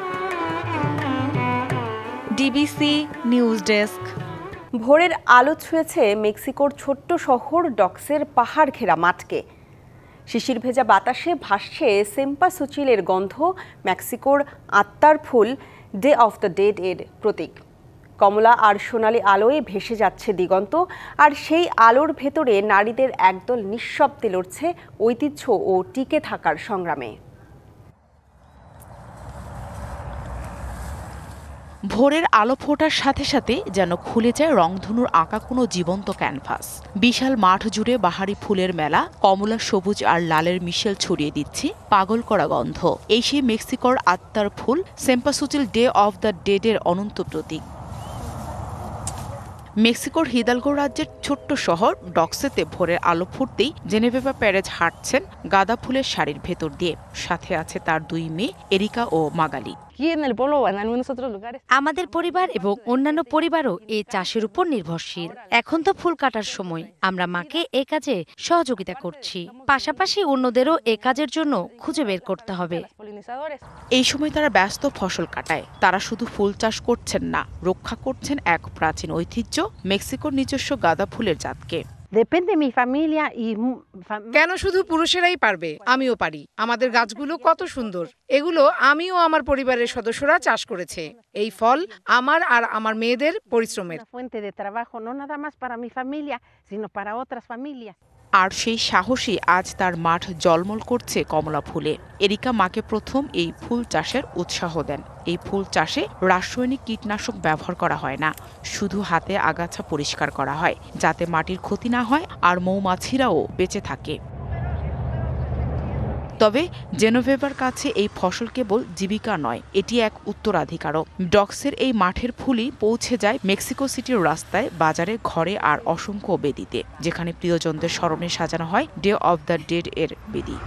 DBC news desk.
ভোরের আলো ছুঁয়েছে মেক্সিকোর ছোট্ট শহর ডক্সের পাহাড় ঘেরা মাঠকে। শিশির ভেজা বাতাসে ভাসছে সেম্পাসুচিলের গন্ধ, মেক্সিকোর আত্মার ফুল ডে অফ দ্য ডেড এর প্রতীক। কমলা আর সোনালি আলোয় ভেসে যাচ্ছে দিগন্ত, আর সেই আলোর ভেতরে নারীদের একদল নিঃশব্দে লড়ছে ঐতিহ্য ও টিকে থাকার সংগ্রামে।
ভোরের আলো ফোটার সাথে সাথে যেন খুলে যায় রংধনুর আঁকা কোনো জীবন্ত ক্যানভাস। বিশাল মাঠ জুড়ে বাহারি ফুলের মেলা, কমলা, সবুজ আর লালের মিশেল ছড়িয়ে দিচ্ছে পাগল করা গন্ধ। এই সেই মেক্সিকোর আত্মার ফুল, সেম্পাসুচিল ডে অফ দ্য ডেড এর অনন্ত প্রতীক। মেক্সিকোর হিদালগো রাজ্যের ছোট্ট শহর ডক্সেতে ভোরের আলো ফুটতেই জেনেভেভা পেরেজ হাঁটছেন গাঁদা ফুলের শাড়ির ভেতর দিয়ে। সাথে আছে তার 2 মেয়ে এরিকা ও মাগালি।
আমাদের পরিবার এবং অন্যান্য পরিবারও এই চাষের উপর নির্ভরশীল। এখন তো ফুল কাটার সময়, আমরা মাকে এই কাজে সহযোগিতা করছি, পাশাপাশি অন্যদেরও এই কাজের জন্য খুঁজে বের করতে হবে।
এই সময় তারা ব্যস্ত ফসল কাটায়। তারা শুধু ফুল চাষ করছেন না, রক্ষা করছেন এক প্রাচীন ঐতিহ্য, মেক্সিকোর নিজস্ব গাঁদা ফুলের জাতকে।
কেন শুধু পুরুষেরাই পারবে? আমিও পারি। আমাদের গাছগুলো কত সুন্দর, এগুলো আমিও আমার পরিবারের সদস্যরা চাষ করেছে। এই ফল আমার আর আমার মেয়েদের পরিশ্রমের।
আর সেই সাহসী আজ তার মাঠ জলমল করছে কমলা ফুলে। এরিকা মাকে প্রথম এই ফুল চাষের উৎসাহ দেন। এই ফুল চাষে রাসায়নিক কীটনাশক ব্যবহার করা হয় না, শুধু হাতে আগাছা পরিষ্কার করা হয় যাতে মাটির ক্ষতি না হয় আর মৌমাছিরাও বেঁচে থাকে। তবে জেনোভেভার কাছে এই ফসল কেবল জীবিকা নয়, এটি এক উত্তরাধিকারও। ডক্সের এই মাঠের ফুলই পৌঁছে যায় মেক্সিকো সিটির রাস্তায়, বাজারে, ঘরে আর অসংখ্য বেদিতে, যেখানে প্রিয়জনদের স্মরণে সাজানো হয় ডে অফ দ্য ডেড এর বেদি।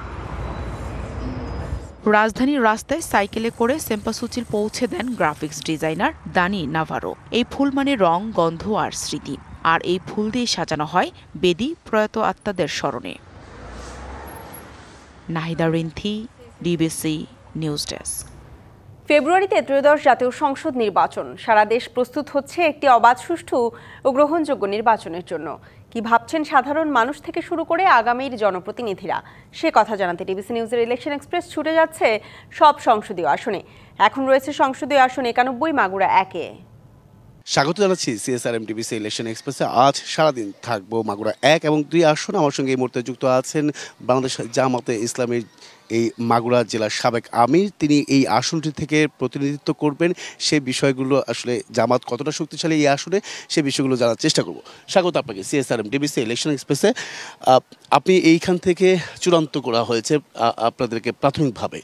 রাজধানীর রাস্তায় সাইকেলে করে সেম্পাসুচিল পৌঁছে দেন গ্রাফিক্স ডিজাইনার দানি নাভারো। এই ফুল মানে রং, গন্ধ আর স্মৃতি, আর এই ফুল দিয়ে সাজানো হয় বেদি প্রয়াত আত্মাদের স্মরণে। Nahida Rinthi, DBC news desk.
ফেব্রুয়ারিতে ত্রয়োদশ জাতীয় সংসদ নির্বাচন। সারা দেশ প্রস্তুত হচ্ছে একটি অবাধ, সুষ্ঠু ও গ্রহণযোগ্য নির্বাচনের জন্য। কি ভাবছেন সাধারণ মানুষ থেকে শুরু করে আগামীর জনপ্রতিনিধিরা, সে কথা জানাতে ডিবিসি নিউজের ইলেকশন এক্সপ্রেস ছুটে যাচ্ছে সব সংসদীয় আসনে। এখন রয়েছে সংসদীয় আসন 91, মাগুরা 1-এ।
স্বাগত জানাচ্ছি সিএসআরএম ডিবিসি ইলেকশন এক্সপ্রেসে। আজ সারাদিন থাকবো মাগুরা 1 এবং 2 আসন। আমার সঙ্গে এই মুহূর্তে যুক্ত আছেন বাংলাদেশ জামাতে ইসলামের এই মাগুরা জেলার সাবেক আমির। তিনি এই আসনটি থেকে প্রতিনিধিত্ব করবেন। সেই বিষয়গুলো আসলে জামাত কতটা শক্তিশালী এই আসনে, সেই বিষয়গুলো জানার চেষ্টা করব। স্বাগত আপনাকে সিএসআরএম ডিবিসি ইলেকশন এক্সপ্রেসে। আপনি এইখান থেকে চূড়ান্ত করা হয়েছে আপনাদেরকে প্রাথমিকভাবে।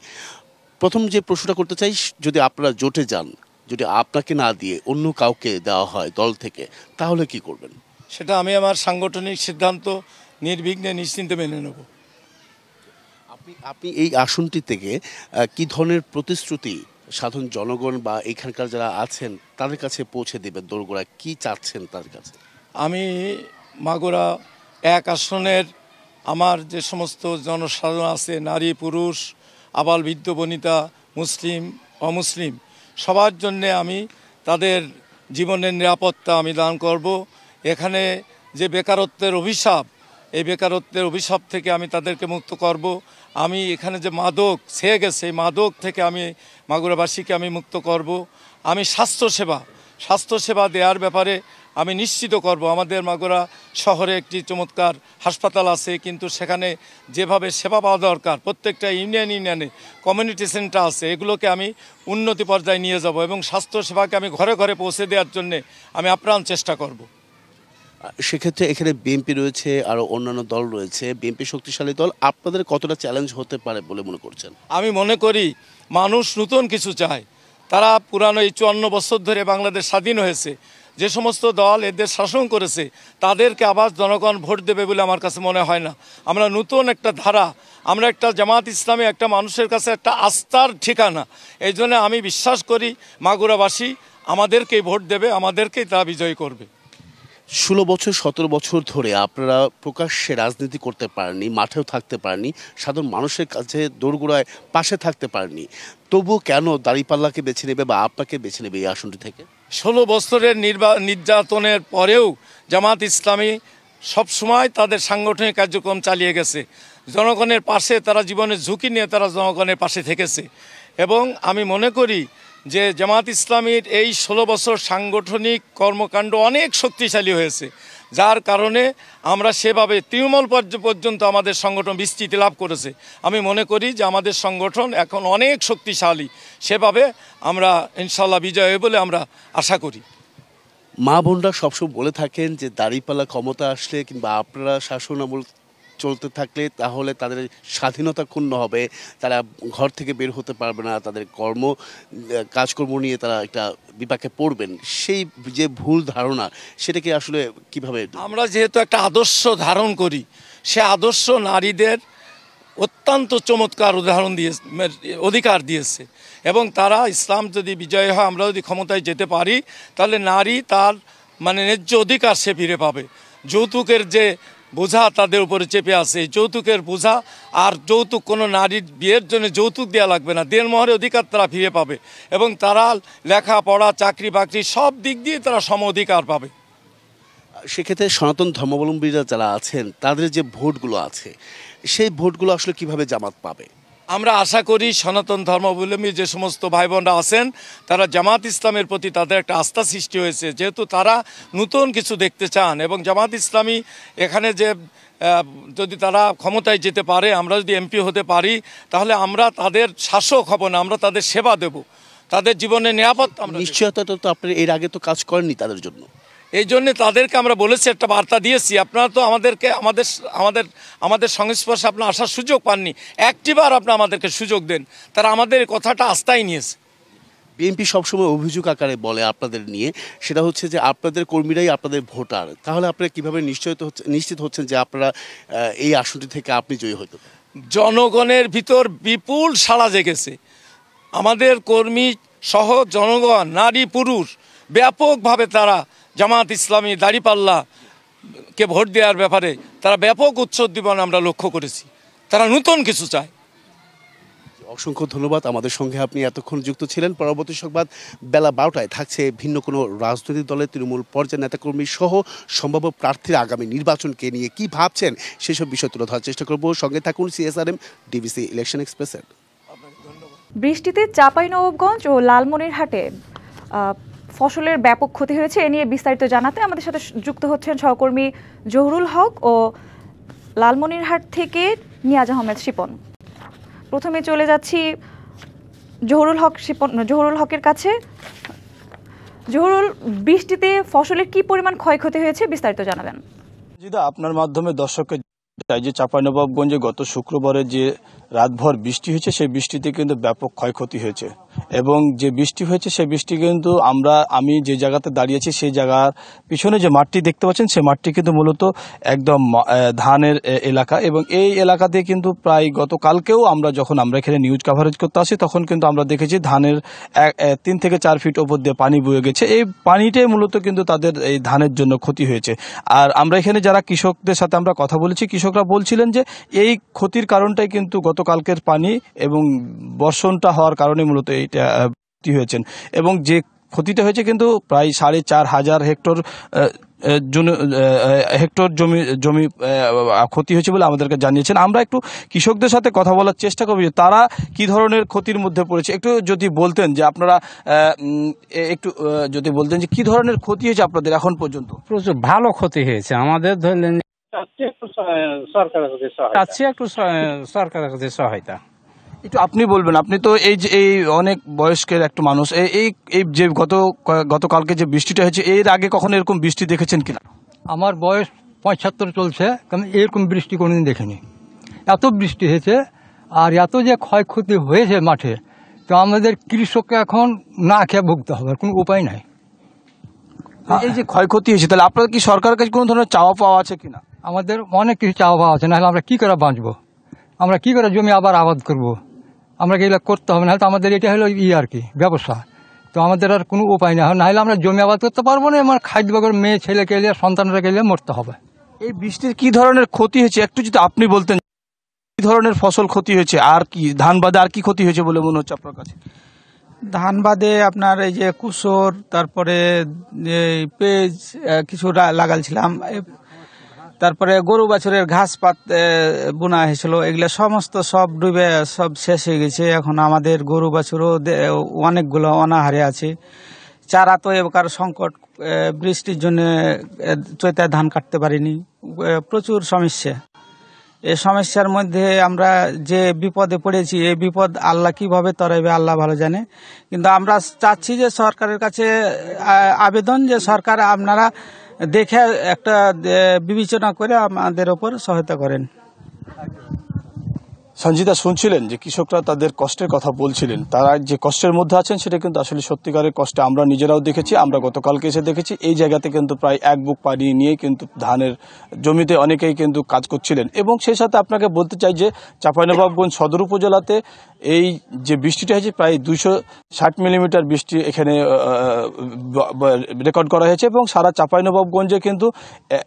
প্রথম যে প্রশ্নটা করতে চাই, যদি আপনারা জোটে যান, যদি আপনাকে না দিয়ে অন্য কাউকে দেওয়া হয় দল থেকে, তাহলে কি করবেন?
সেটা আমি আমার সাংগঠনিক সিদ্ধান্ত নির্বিঘ্নে নিশ্চিন্তে মেনে নেব।
আপনি এই আসনটি থেকে কি ধরনের প্রতিশ্রুতি সাধারণ জনগণ বা এখানকার যারা আছেন তাদের কাছে পৌঁছে দেবেন? দোরগোড়া কি চাচ্ছেন তার কাছে?
আমি মাগুরা 1 আসনের আমার যে সমস্ত জনসাধারণ আছে, নারী, পুরুষ, আবাল, বৃদ্ধ, বনিতা, মুসলিম, অমুসলিম, সবার জন্যে আমি তাদের জীবনের নিরাপত্তা আমি দান করব। এখানে যে বেকারত্বের অভিশাপ এই বেকারত্বের অভিশাপ থেকে আমি তাদেরকে মুক্ত করব। আমি এখানে যে মাদক ছেয়ে গেছে এই মাদক থেকে আমি মাগুরাবাসীকে আমি মুক্ত করব। আমি স্বাস্থ্যসেবা দেওয়ার ব্যাপারে আমি নিশ্চিত করব। আমাদের মাগুরা শহরে একটি চমৎকার হাসপাতাল আছে, কিন্তু সেখানে যেভাবে সেবা পাওয়া দরকার প্রত্যেকটা ইউনিয়নে কমিউনিটি সেন্টার আছে, এগুলোকে আমি উন্নতি পর্যায়ে নিয়ে যাব এবং স্বাস্থ্যসেবাকে আমি ঘরে ঘরে পৌঁছে দেওয়ার জন্যে আমি আপ্রাণ চেষ্টা করব।
সেক্ষেত্রে এখানে বিএনপি রয়েছে, আরও অন্যান্য দল রয়েছে। বিএনপি শক্তিশালী দল, আপনাদের কতটা চ্যালেঞ্জ হতে পারে বলে মনে করছেন?
আমি মনে করি মানুষ নতুন কিছু চায়। তারা পুরানো এই 54 বছর ধরে বাংলাদেশ স্বাধীন হয়েছে, যে সমস্ত দল এদের শাসন করেছে তাদেরকে আবার জনগণ ভোট দেবে বলে আমার কাছে মনে হয় না। আমরা নতুন একটা ধারা, আমরা একটা জামাত ইসলামী একটা মানুষের কাছে একটা আস্থার ঠিকানা। এই জন্য আমি বিশ্বাস করি মাগুরাবাসী আমাদেরকেই ভোট দেবে, আমাদেরকেই তারা বিজয়ী করবে।
16 বছর 17 বছর ধরে আপনারা প্রকাশ্যে রাজনীতি করতে পারেননি, মাঠেও থাকতে পারেননি, সাধারণ মানুষের কাছে দোরগোড়ায় পাশে থাকতে পারেননি, তবুও কেন দাঁড়িপাল্লাকে বেছে নেবে বা আপনাকে বেছে নেবে এই আসনটি থেকে?
16 বছরের নির্যাতনের পরেও জামাত ইসলামী সবসময় তাদের সাংগঠনিক কার্যক্রম চালিয়ে গেছে। জনগণের পাশে তারা জীবনের ঝুঁকি নিয়ে তারা জনগণের পাশে থেকেছে এবং আমি মনে করি যে জামাত ইসলামীর এই 16 বছর সাংগঠনিক কর্মকাণ্ড অনেক শক্তিশালী হয়েছে, যার কারণে আমরা সেভাবে তৃণমূল পর্যন্ত আমাদের সংগঠন বিস্তৃতি লাভ করেছে। আমি মনে করি যে আমাদের সংগঠন এখন অনেক শক্তিশালী, সেভাবে আমরা ইনশাল্লাহ বিজয় হবে বলে আমরা আশা করি।
মা বোনরা সবসময় বলে থাকেন যে দাঁড়িপাল্লা ক্ষমতা আসলে কিংবা আপনারা শাসনামূল চলতে থাকলে তাহলে তাদের স্বাধীনতা ক্ষুণ্ণ হবে, তারা ঘর থেকে বের হতে পারবে না, তাদের কাজকর্ম নিয়ে তারা একটা বিপাকে পড়বেন। সেই যে ভুল ধারণা সেটাকে আসলে কিভাবে?
আমরা যেহেতু একটা আদর্শ ধারণ করি, সে আদর্শ নারীদের অত্যন্ত চমৎকার অধিকার দিয়েছে এবং তারা ইসলাম যদি বিজয় হয়, আমরা যদি ক্ষমতায় যেতে পারি, তাহলে নারী তার ন্যায্য অধিকার সে ফিরে পাবে। যৌতুকের যে বোঝা তাদের উপরে চেপে আছে, যৌতুকের বোঝা, আর যৌতুক কোনো নারীর বিয়ের জন্য যৌতুক দেওয়া লাগবে না, দেড়মোহরের অধিকার তারা ফিরে পাবে এবং তারা লেখাপড়া চাকরি বাকরি সব দিক দিয়ে তারা সম অধিকার পাবে।
সেক্ষেত্রে সনাতন ধর্মাবলম্বীরা যারা আছেন তাদের যে ভোটগুলো আছে সেই ভোটগুলো আসলে কিভাবে জামাত পাবে?
আমরা আশা করি সনাতন ধর্মাবলম্বী যে সমস্ত ভাই বোনরা আছেন তারা জামাত ইসলামের প্রতি তাদের একটা আস্থা সৃষ্টি হয়েছে, যেহেতু তারা নতুন কিছু দেখতে চান এবং জামাত ইসলামী এখানে যে যদি তারা ক্ষমতায় যেতে পারে, আমরা যদি এমপি হতে পারি, তাহলে আমরা তাদের শাসক হব না, আমরা তাদের সেবা দেব, তাদের জীবনের নিরাপত্তা।
নিশ্চয়তা তো আপনারা এর আগে তো কাজ করেননি তাদের জন্য,
এই জন্য তাদেরকে আমরা বলেছি, একটা বার্তা দিয়েছি, আপনারা তো আমাদেরকে আমাদের সংস্পর্শে আপনার আসার সুযোগ পাননি, একটিবার আপনারা আমাদেরকে সুযোগ দেন। তারা আমাদের কথাটা আস্থায় নিয়েছে।
বিএনপি সবসময় অভিযোগ আকারে বলে আপনাদের নিয়ে, সেটা হচ্ছে যে আপনাদের কর্মীরাই আপনাদের ভোটার, তাহলে আপনারা কিভাবে নিশ্চিত হচ্ছেন যে আপনারা এই আসনটি থেকে আপনি জয়ী হতে?
জনগণের ভিতর বিপুল সাড়া জেগেছে, আমাদের কর্মী সহ জনগণ নারী পুরুষ ব্যাপকভাবে তারা জামাত ইসলামী দাঁড়িপাল্লাকে ভোট দেওয়ার ব্যাপারে তারা ব্যাপক উৎসাহ আমরা লক্ষ্য করেছি, তারা নতুন কিছু চায়।
অসংখ্য ধন্যবাদ, আমাদের সঙ্গে আপনি এতক্ষণ যুক্ত ছিলেন। পরবর্তী সংবাদ বেলা 12টায় থাকছে ভিন্ন কোনো রাজনৈতিক দলের তৃণমূল পর্যায়ের নেতাকর্মী সহ সম্ভাব্য প্রার্থীর আগামী নির্বাচনকে নিয়ে কি ভাবছেন সেসব বিষয় তুলে ধরার চেষ্টা করব। সঙ্গে থাকুন CSRM ডিবিসি ইলেকশন এক্সপ্রেসের।
বৃষ্টিতে চাঁপাইনবাবগঞ্জ ও লালমনিরহাটে ফসলের ব্যাপক ক্ষতি হয়েছে, এ নিয়ে বিস্তারিত জানাতে আমাদের সাথে যুক্ত হচ্ছেন সহকর্মী জহুরুল হক ও লালমনিরহাট থেকে নিয়াজ আহমেদ শিপন। প্রথমে চলে যাচ্ছি জহুরুল হকের কাছে। জহুরুল, বৃষ্টিতে ফসলের কি পরিমাণ ক্ষয়ক্ষতি হয়েছে বিস্তারিত জানাবেন।
আপনার মাধ্যমে দর্শককে যে চাঁপাইনবাবগঞ্জে গত শুক্রবারে যে রাতভর বৃষ্টি হয়েছে, সেই বৃষ্টিতে কিন্তু ব্যাপক ক্ষয়ক্ষতি হয়েছে এবং যে বৃষ্টি হয়েছে সেই বৃষ্টি কিন্তু আমি যে জায়গাতে দাঁড়িয়েছি সেই জায়গার পিছনে যে মাঠটি দেখতে পাচ্ছেন সেই মাঠটি কিন্তু মূলত একদম ধানের এলাকা এবং এই এলাকাতে কিন্তু প্রায় গতকালকেও আমরা এখানে নিউজ কাভারেজ করতে আসি তখন কিন্তু আমরা দেখেছি ধানের 3 থেকে 4 ফিট ওপর দিয়ে পানি বয়ে গেছে। এই পানিটাই মূলত কিন্তু তাদের এই ধানের জন্য ক্ষতি হয়েছে। আর আমরা এখানে যারা কৃষকদের সাথে আমরা কথা বলেছি, কৃষকরা বলছিলেন যে এই ক্ষতির কারণটাই কিন্তু গতকালকের পানি এবং বর্ষণটা হওয়ার কারণে মূলত এইটা হয়েছেন এবং যে ক্ষতিটা হয়েছে কিন্তু প্রায় 4,500 হেক্টর হেক্টর জমি ক্ষতি হয়েছে বলে আমাদেরকে জানিয়েছেন। আমরা একটু কৃষকদের সাথে কথা বলার চেষ্টা করব যে তারা কি ধরনের ক্ষতির মধ্যে পড়েছে। একটু যদি বলতেন যে আপনারা যদি বলতেন যে কি ধরনের ক্ষতি হয়েছে আপনাদের এখন পর্যন্ত।
প্রচুর ভালো ক্ষতি হয়েছে আমাদের, ধরলেন সরকারের কাছে সহায়তা।
একটু আপনি বলবেন, আপনি তো এই অনেক বয়স্কের একটা মানুষ, এই যে গতকালকে যে বৃষ্টিটা হয়েছে এর আগে কখনো এরকম বৃষ্টি দেখেছেন কিনা?
আমার বয়স 75 চলছে, কারণ এরকম বৃষ্টি কোনোদিন দেখিনি। এত বৃষ্টি হয়েছে আর এত যে ক্ষয়ক্ষতি হয়েছে মাঠে, তো আমাদের কৃষককে এখন না খেয়ে ভুগতে হবে, কোনো উপায় নাই।
এই যে ক্ষয়ক্ষতি হয়েছে, তাহলে আপনার কি সরকারের কাছে কোনো ধরনের চাওয়া পাওয়া আছে কিনা?
আমাদের অনেক কিছু চাওয়া পাওয়া আছে, নাহলে আমরা কি করে বাঁচবো, আমরা কি করে জমি আবার আবাদ করব, আমরা এগুলো করতে হবে, নাহলে তো আমাদের এটা হলো আর কি ব্যবসা, তো আমাদের আর কোনো উপায় না, নাহলে আমরা জমি আবাদ করতে পারবো না, আমার খাদ্য বাগর মেয়ে ছেলে গেলে সন্তানরা গেলে মরতে হবে।
এই বৃষ্টির কি ধরনের ক্ষতি হয়েছে একটু যদি আপনি বলতেন, কি ধরনের ফসল ক্ষতি হয়েছে, আর কি ধান বাদে আর কি ক্ষতি হয়েছে বলে মনে হচ্ছে আপনার কাছে?
ধান বাদে আপনার এই যে কুসর, তারপরে পেঁয়াজ কিছু লাগালছিলাম, তারপরে গরু বাছুরের ঘাস পাত বোনা হয়েছিল, এগুলো সমস্ত সব ডুবে সব শেষ হয়ে গেছে। এখন আমাদের গরু বাছুরও অনেকগুলো অনাহারে আছে। চারা তো এবার সংকট, বৃষ্টির জন্য চৈতায় ধান কাটতে পারিনি, প্রচুর সমস্যা। এই সমস্যার মধ্যে আমরা যে বিপদে পড়েছি, এই বিপদ আল্লাহ কিভাবে তরাইবে আল্লাহ ভালো জানে, কিন্তু আমরা চাচ্ছি যে সরকারের কাছে আবেদন যে সরকার আপনারা দেখে একটা বিবেচনা করে আমাদের ওপর সহায়তা করেন।
সঞ্জিতা শুনছিলেন যে কৃষকরা তাদের কষ্টের কথা বলছিলেন, তারা যে কষ্টের মধ্যে আছেন সেটা কিন্তু আসলে সত্যিকারের কষ্টে আমরা নিজেরাও দেখেছি, আমরা গতকালকে এসে দেখেছি। এই জায়গাতে কিন্তু প্রায় এক বুক পানি নিয়ে কিন্তু ধানের জমিতে অনেকেই কিন্তু কাজ করছিলেন। এবং সেই সাথে আপনাকে বলতে চাই যে চাঁপাইনবাবগঞ্জ সদর উপজেলাতে এই যে বৃষ্টিটা হয়েছে প্রায় 260 মিলিমিটার বৃষ্টি এখানে রেকর্ড করা হয়েছে, এবং সারা চাঁপাইনবাবগঞ্জে কিন্তু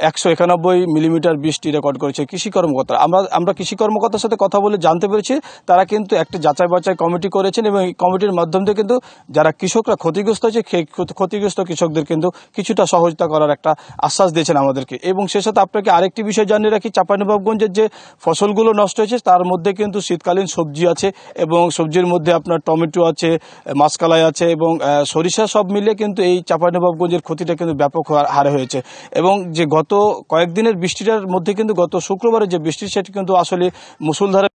191 মিলিমিটার বৃষ্টি রেকর্ড করেছে কৃষি কর্মকর্তা। আমরা কৃষি কর্মকর্তার সাথে কথা বলে জানতে পেরেছি তারা কিন্তু একটা যাচাই বাছাই কমিটি করেছেন, এবং এই কমিটির মাধ্যমে কিন্তু যারা কৃষকরা ক্ষতিগ্রস্ত হয়েছে ক্ষতিগ্রস্ত কৃষকদের কিন্তু কিছুটা সহযোগিতা করার একটা আশ্বাস দিয়েছেন আমাদেরকে। এবং সে সাথে আপনাকে আরেকটি বিষয় জানিয়ে রাখি, চাঁপাইনবাবগঞ্জের যে ফসলগুলো নষ্ট হয়েছে তার মধ্যে কিন্তু শীতকালীন সবজি আছে, এবং সবজির মধ্যে আপনার টমেটো আছে, মাসকালাই আছে এবং সরিষা, সব মিলে কিন্তু এই চাঁপাইনবাবগঞ্জের ক্ষতিটা কিন্তু ব্যাপক হারে হয়েছে। এবং যে গত কয়েকদিনের বৃষ্টিটার মধ্যে কিন্তু গত শুক্রবারের যে বৃষ্টি সেটি কিন্তু আসলে মুষলধারে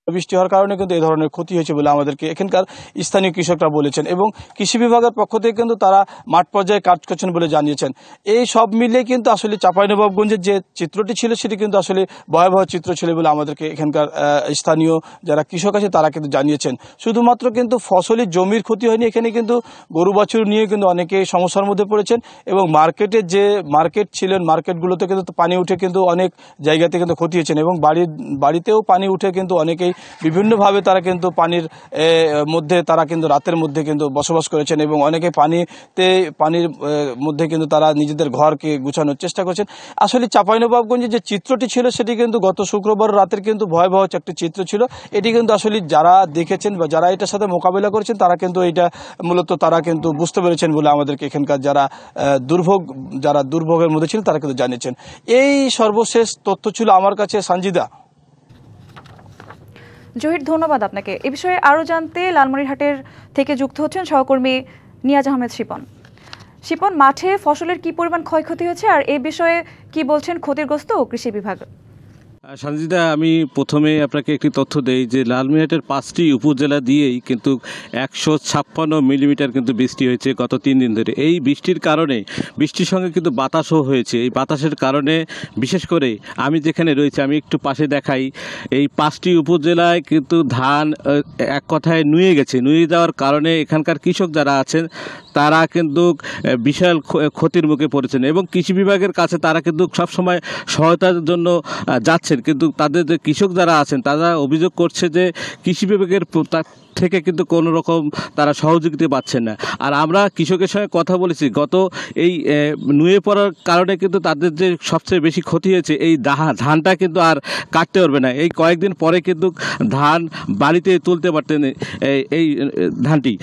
বৃষ্টি হওয়ার কারণে কিন্তু এই ধরনের ক্ষতি হয়েছে বলে আমাদেরকে এখানকার স্থানীয় কৃষকরা বলেছেন, এবং কৃষি বিভাগের পক্ষ থেকে কিন্তু তারা মাঠ পর্যায়ে কাজ করছেন বলে জানিয়েছেন। এই সব মিলিয়ে কিন্তু আসলে চাঁপাইনবাবগঞ্জের যে চিত্রটি ছিল সেটি কিন্তু আসলে ভয়াবহ চিত্র ছিল বলে আমাদেরকে এখানকার স্থানীয় যারা কৃষক আছে তারা কিন্তু জানিয়েছেন। শুধুমাত্র কিন্তু ফসলি জমির ক্ষতি হয়নি, এখানে কিন্তু গরু বাছুর নিয়ে কিন্তু অনেকেই সমস্যার মধ্যে পড়েছেন, এবং মার্কেটের যে মার্কেট ছিলেন মার্কেটগুলোতে কিন্তু পানি উঠে কিন্তু অনেক জায়গাতে কিন্তু ক্ষতি হয়েছেন, এবং বাড়িতেও পানি উঠে কিন্তু অনেকেই বিভিন্নভাবে তারা কিন্তু পানির মধ্যে তারা কিন্তু রাতের মধ্যে কিন্তু বসবাস করেছেন, এবং অনেকে পানির মধ্যে কিন্তু তারা নিজেদের ঘরকে গুছানোর চেষ্টা করছেন। আসলে চাঁপাইনবাবগঞ্জের যে চিত্রটি ছিল সেটি কিন্তু গত শুক্রবার রাতের কিন্তু ভয়াবহ একটি চিত্র ছিল। এটি কিন্তু আসলে যারা দেখেছেন বা যারা এটার সাথে মোকাবিলা করেছেন তারা কিন্তু এটা মূলত তারা কিন্তু বুঝতে পেরেছেন বলে আমাদেরকে এখানকার যারা দুর্ভোগের মধ্যে ছিলেন তারা কিন্তু জানিয়েছেন। এই সর্বশেষ তথ্য ছিল আমার কাছে। সঞ্জিদা।
জহির, ধন্যবাদ আপনাকে। এ বিষয়ে আরও জানতে লালমনিরহাটের থেকে যুক্ত হচ্ছেন সহকর্মী নিয়াজ আহমেদ শিপন। শিপন, মাঠে ফসলের কি পরিমাণ ক্ষয়ক্ষতি হয়েছে আর এই বিষয়ে কি বলছেন ক্ষতিগ্রস্ত কৃষি বিভাগ?
সঞ্জিদা, আমি প্রথমে আপনাকে একটি তথ্য দেই যে লালমনিরহাটের 5টি উপজেলা দিয়েই কিন্তু 156 মিলিমিটার কিন্তু বৃষ্টি হয়েছে গত 3 দিন ধরে। এই বৃষ্টির কারণে বৃষ্টির সঙ্গে কিন্তু বাতাসও হয়েছে। এই বাতাসের কারণে বিশেষ করে আমি যেখানে রয়েছি আমি একটু পাশে দেখাই, এই 5টি উপজেলায় কিন্তু ধান এক কথায় নুয়ে গেছে। নুয়ে যাওয়ার কারণে এখানকার কৃষক যারা আছেন তারা কিন্তু বিশাল ক্ষতির মুখে পড়েছেন, এবং কৃষি বিভাগের কাছে তারা কিন্তু সবসময় সহায়তার জন্য যাচ্ছেন, কিন্তু তাদের যে কৃষক যারা আছেন তারা অভিযোগ করছে যে কৃষি বিভাগের থেকে কিন্তু কোনো রকম তারা সহযোগিতা পাচ্ছেন না। আর আমরা কৃষকের সঙ্গে কথা বলেছি, গত এই নুয়ে পড়ার কারণে কিন্তু তাদের যে সবচেয়ে বেশি ক্ষতি হয়েছে, এই ধানটা কিন্তু আর কাটতে পারবে না। এই কয়েকদিন পরে কিন্তু ধান বাড়িতে তুলতে পারতেন এই ধানটি।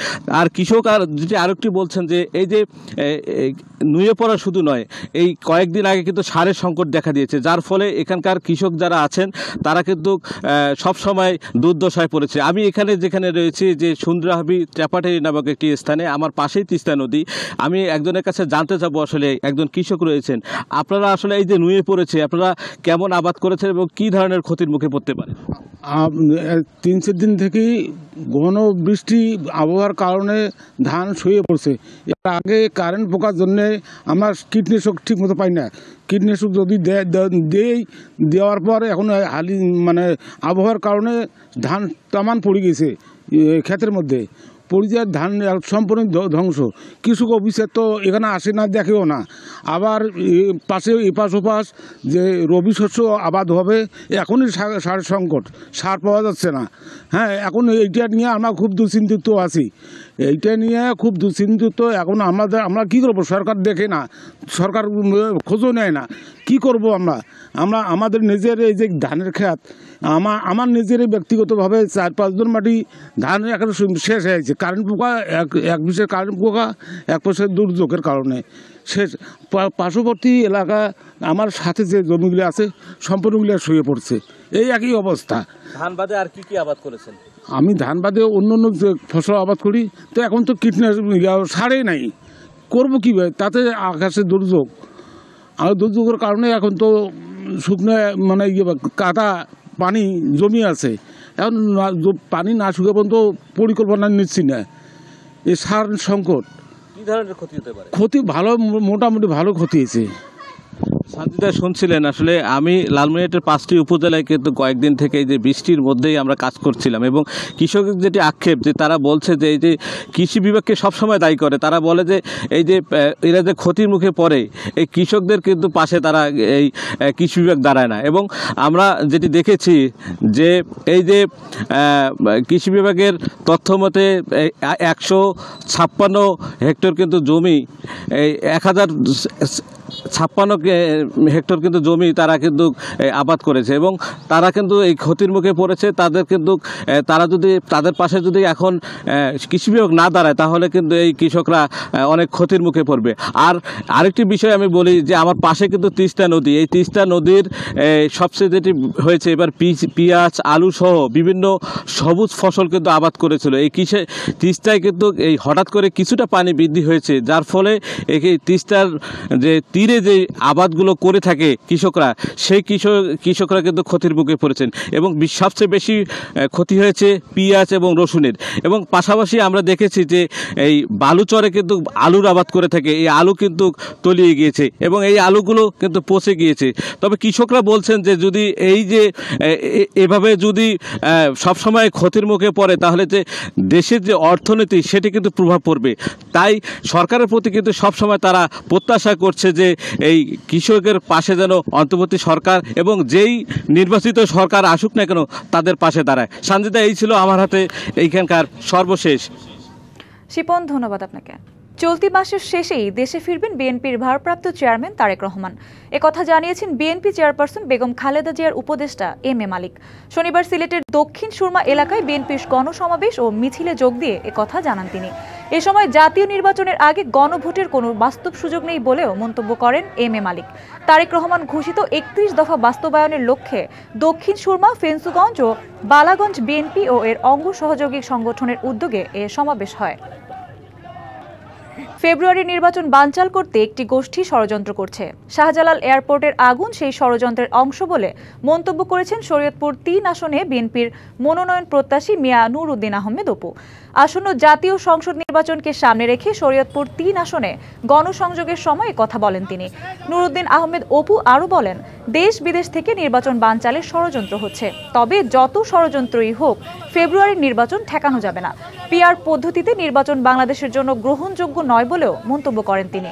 আর কৃষক আর যেটি আরেকটি বলছেন যে এই যে নুয়ে পড়া শুধু নয়, এই কয়েকদিন আগে কিন্তু সারের সংকট দেখা দিয়েছে, যার ফলে এখানকার কৃষক যারা আছেন তারা কিন্তু সবসময় দুর্দশায় পড়েছে। আমি এখানে যেখানে রয়েছি যে সুন্দরাহাবি ট্যাপাটারি নামক একটি স্থানে, আমার পাশেই তিস্তা নদী। আমি একজনের কাছে জানতে চাবো, আসলে একজন কৃষক রয়েছেন, আপনারা আসলে এই যে নুয়ে পড়েছে আপনারা কেমন আবাদ করেছেন এবং কী ধরনের ক্ষতির মুখে পড়তে পারে?
3-4 দিন থেকেই ঘন বৃষ্টি আবহাওয়ার কারণে ধান শুয়ে পড়ছে। এর আগে কারেন্ট পোকার জন্য আমরা কীটনাশক ঠিক মতো পাই না। কীটনাশক যদি দেওয়ার পর এখন আবহাওয়ার কারণে ধান তামান পড়ে গেছে ক্ষেতের মধ্যে, পরিযায় ধান সম্পূর্ণ ধ্বংস। কৃষক অফিসের তো এখানে আসে না, দেখেও না। আবার পাশে এপাশ ওপাশ যে রবি শস্য আবাদ হবে, এখনই সারের সংকট, সার পাওয়া যাচ্ছে না। হ্যাঁ, এখন এইটা নিয়ে আমরা খুব দুশ্চিন্তিত আছি। এইটা নিয়ে খুব দুশ্চিন্তিত। এখন আমরা কী করবো? সরকার দেখে না, সরকার খোঁজও নেয় না। কি করব আমরা আমাদের নিজের এই যে ধানের ক্ষেত, আমার নিজেরই ব্যক্তিগতভাবে 4-5 জন মাটি ধান এখন শেষ হয়েছে। কারেন্ট পোকা, এক বিষয়ে কারেন্ট পোকা, এক পাশে দুর্যোগের কারণে শেষ। পার্শ্ববর্তী এলাকা আমার সাথে যে জমিগুলি আছে সম্পূর্ণগুলি শুয়ে পড়ছে। এই একই অবস্থা।
ধান বাদে আর কি আবাদ করেছেন?
আমি ধান বাদে অন্য যে ফসল আবাদ করি, তো এখন তো কীটনাশক সারেই নাই, করবো কীভাবে? তাতে আকাশে দুর্যোগ, আর দুর্যোগের কারণে এখন তো শুকনো কাদা পানি জমি আছে। এখন পানি না শুকে পর্যন্ত পরিকল্পনা নিচ্ছি না। এই সার সংকট,
কী ধরনের ক্ষতি হতে পারে?
ক্ষতি ভালো, মোটামুটি ভালো ক্ষতি হয়েছে।
শান্তিদা শুনছিলেন, আসলে আমি লালমনিরহাটের 5টি উপজেলায় কিন্তু কয়েকদিন থেকে এই যে বৃষ্টির মধ্যেই আমরা কাজ করছিলাম, এবং কৃষকের যেটি আক্ষেপ যে তারা বলছে যে এই যে কৃষি বিভাগকে সবসময় দায়ী করে। তারা বলে যে এই যে এরা যে ক্ষতির মুখে পড়ে, এই কৃষকদের কিন্তু পাশে তারা এই কৃষি বিভাগ দাঁড়ায় না। এবং আমরা যেটি দেখেছি যে এই যে কৃষি বিভাগের তথ্য মতে 156 হেক্টর কিন্তু জমি, এই 1056 হেক্টর কিন্তু জমি তারা কিন্তু আবাদ করেছে, এবং তারা কিন্তু এই ক্ষতির মুখে পড়েছে। তাদের কিন্তু তাদের পাশে যদি এখন কৃষি বিভাগ না দাঁড়ায়, তাহলে কিন্তু এই কৃষকরা অনেক ক্ষতির মুখে পড়বে। আর আরেকটি বিষয় আমি বলি যে আমার পাশে কিন্তু তিস্তা নদী, এই তিস্তা নদীর সবচেয়ে যেটি হয়েছে এবার পেঁয়াজ, আলু সহ বিভিন্ন সবুজ ফসল কিন্তু আবাদ করেছিল। এই তিস্তায় কিন্তু এই হঠাৎ করে কিছুটা পানি বৃদ্ধি হয়েছে, যার ফলে এই তিস্তার যে তীরে যে আবাদগুলো করে থাকে কৃষকরা, সেই কৃষকরা কিন্তু ক্ষতির মুখে পড়েছেন। এবং সবচেয়ে বেশি ক্ষতি হয়েছে পেঁয়াজ এবং রসুনের। এবং পাশাপাশি আমরা দেখেছি যে এই বালুচরে কিন্তু আলুর আবাদ করে থাকে, এই আলু কিন্তু তলিয়ে গিয়েছে এবং এই আলুগুলো কিন্তু পচে গিয়েছে। তবে কৃষকরা বলছেন যে যদি এই যে এভাবে যদি সবসময় ক্ষতির মুখে পড়ে, তাহলে যে দেশের যে অর্থনীতি সেটি কিন্তু প্রভাব পড়বে। তাই সরকারের প্রতি কিন্তু সবসময় তারা প্রত্যাশা করছে যে এই কৃষকের পাশে যেন অন্তর্বর্তী সরকার এবং যেই নির্বাচিত সরকার আসুক না কেন তাদের পাশে দাঁড়ায়। সঞ্জিতা, এই ছিল আমার হাতে এইখানকার সর্বশেষ।
শিপন, ধন্যবাদ আপনাকে। চলতি মাসের শেষেই দেশে ফিরবেন বিএনপির ভারপ্রাপ্ত চেয়ারম্যান তারেক রহমান। একথা জানিয়েছেন বিএনপি চেয়ারপারসন বেগম খালেদা জিয়ার উপদেষ্টা এম এ মালিক। শনিবার সিলেটের দক্ষিণ সুরমা এলাকায় বিএনপির গণসমাবেশ ও মিছিলে যোগ দিয়ে একথা জানান তিনি। এ সময় জাতীয় নির্বাচনের আগে গণভোটের কোনো বাস্তব সুযোগ নেই বলেও মন্তব্য করেন এম এ মালিক। তারেক রহমান ঘোষিত 31 দফা বাস্তবায়নের লক্ষ্যে দক্ষিণ সুরমা, ফেঞ্চুগঞ্জ ও বালাগঞ্জ বিএনপি ও এর অঙ্গ সহযোগী সংগঠনের উদ্যোগে এ সমাবেশ হয়। ফেব্রুয়ারি নির্বাচন বানচাল করতে একটি গোষ্ঠী ষড়যন্ত্র করছে। শাহজালাল এয়ারপোর্টের আগুন সেই ষড়যন্ত্রের অংশ বলে মন্তব্য করেছেন শরীয়তপুর 3 আসনে বিএনপির মনোনয়ন প্রত্যাশী মিয়া নুরউদ্দিন আহমেদ অপু। আসন্ন জাতীয় সংসদ নির্বাচনকে সামনে রেখে শরীয়তপুর 3 আসনে গণসংযোগের সময় কথা বলেন তিনি। নুরউদ্দিন আহমেদ অপু আরও বলেন, দেশ বিদেশ থেকে নির্বাচন বানচালের ষড়যন্ত্র হচ্ছে, তবে যত ষড়যন্ত্রই হোক ফেব্রুয়ারির নির্বাচন ঠেকানো যাবে না। পিআর পদ্ধতিতে নির্বাচন বাংলাদেশের জন্য গ্রহণযোগ্য নয় বলেও মন্তব্য করেন তিনি।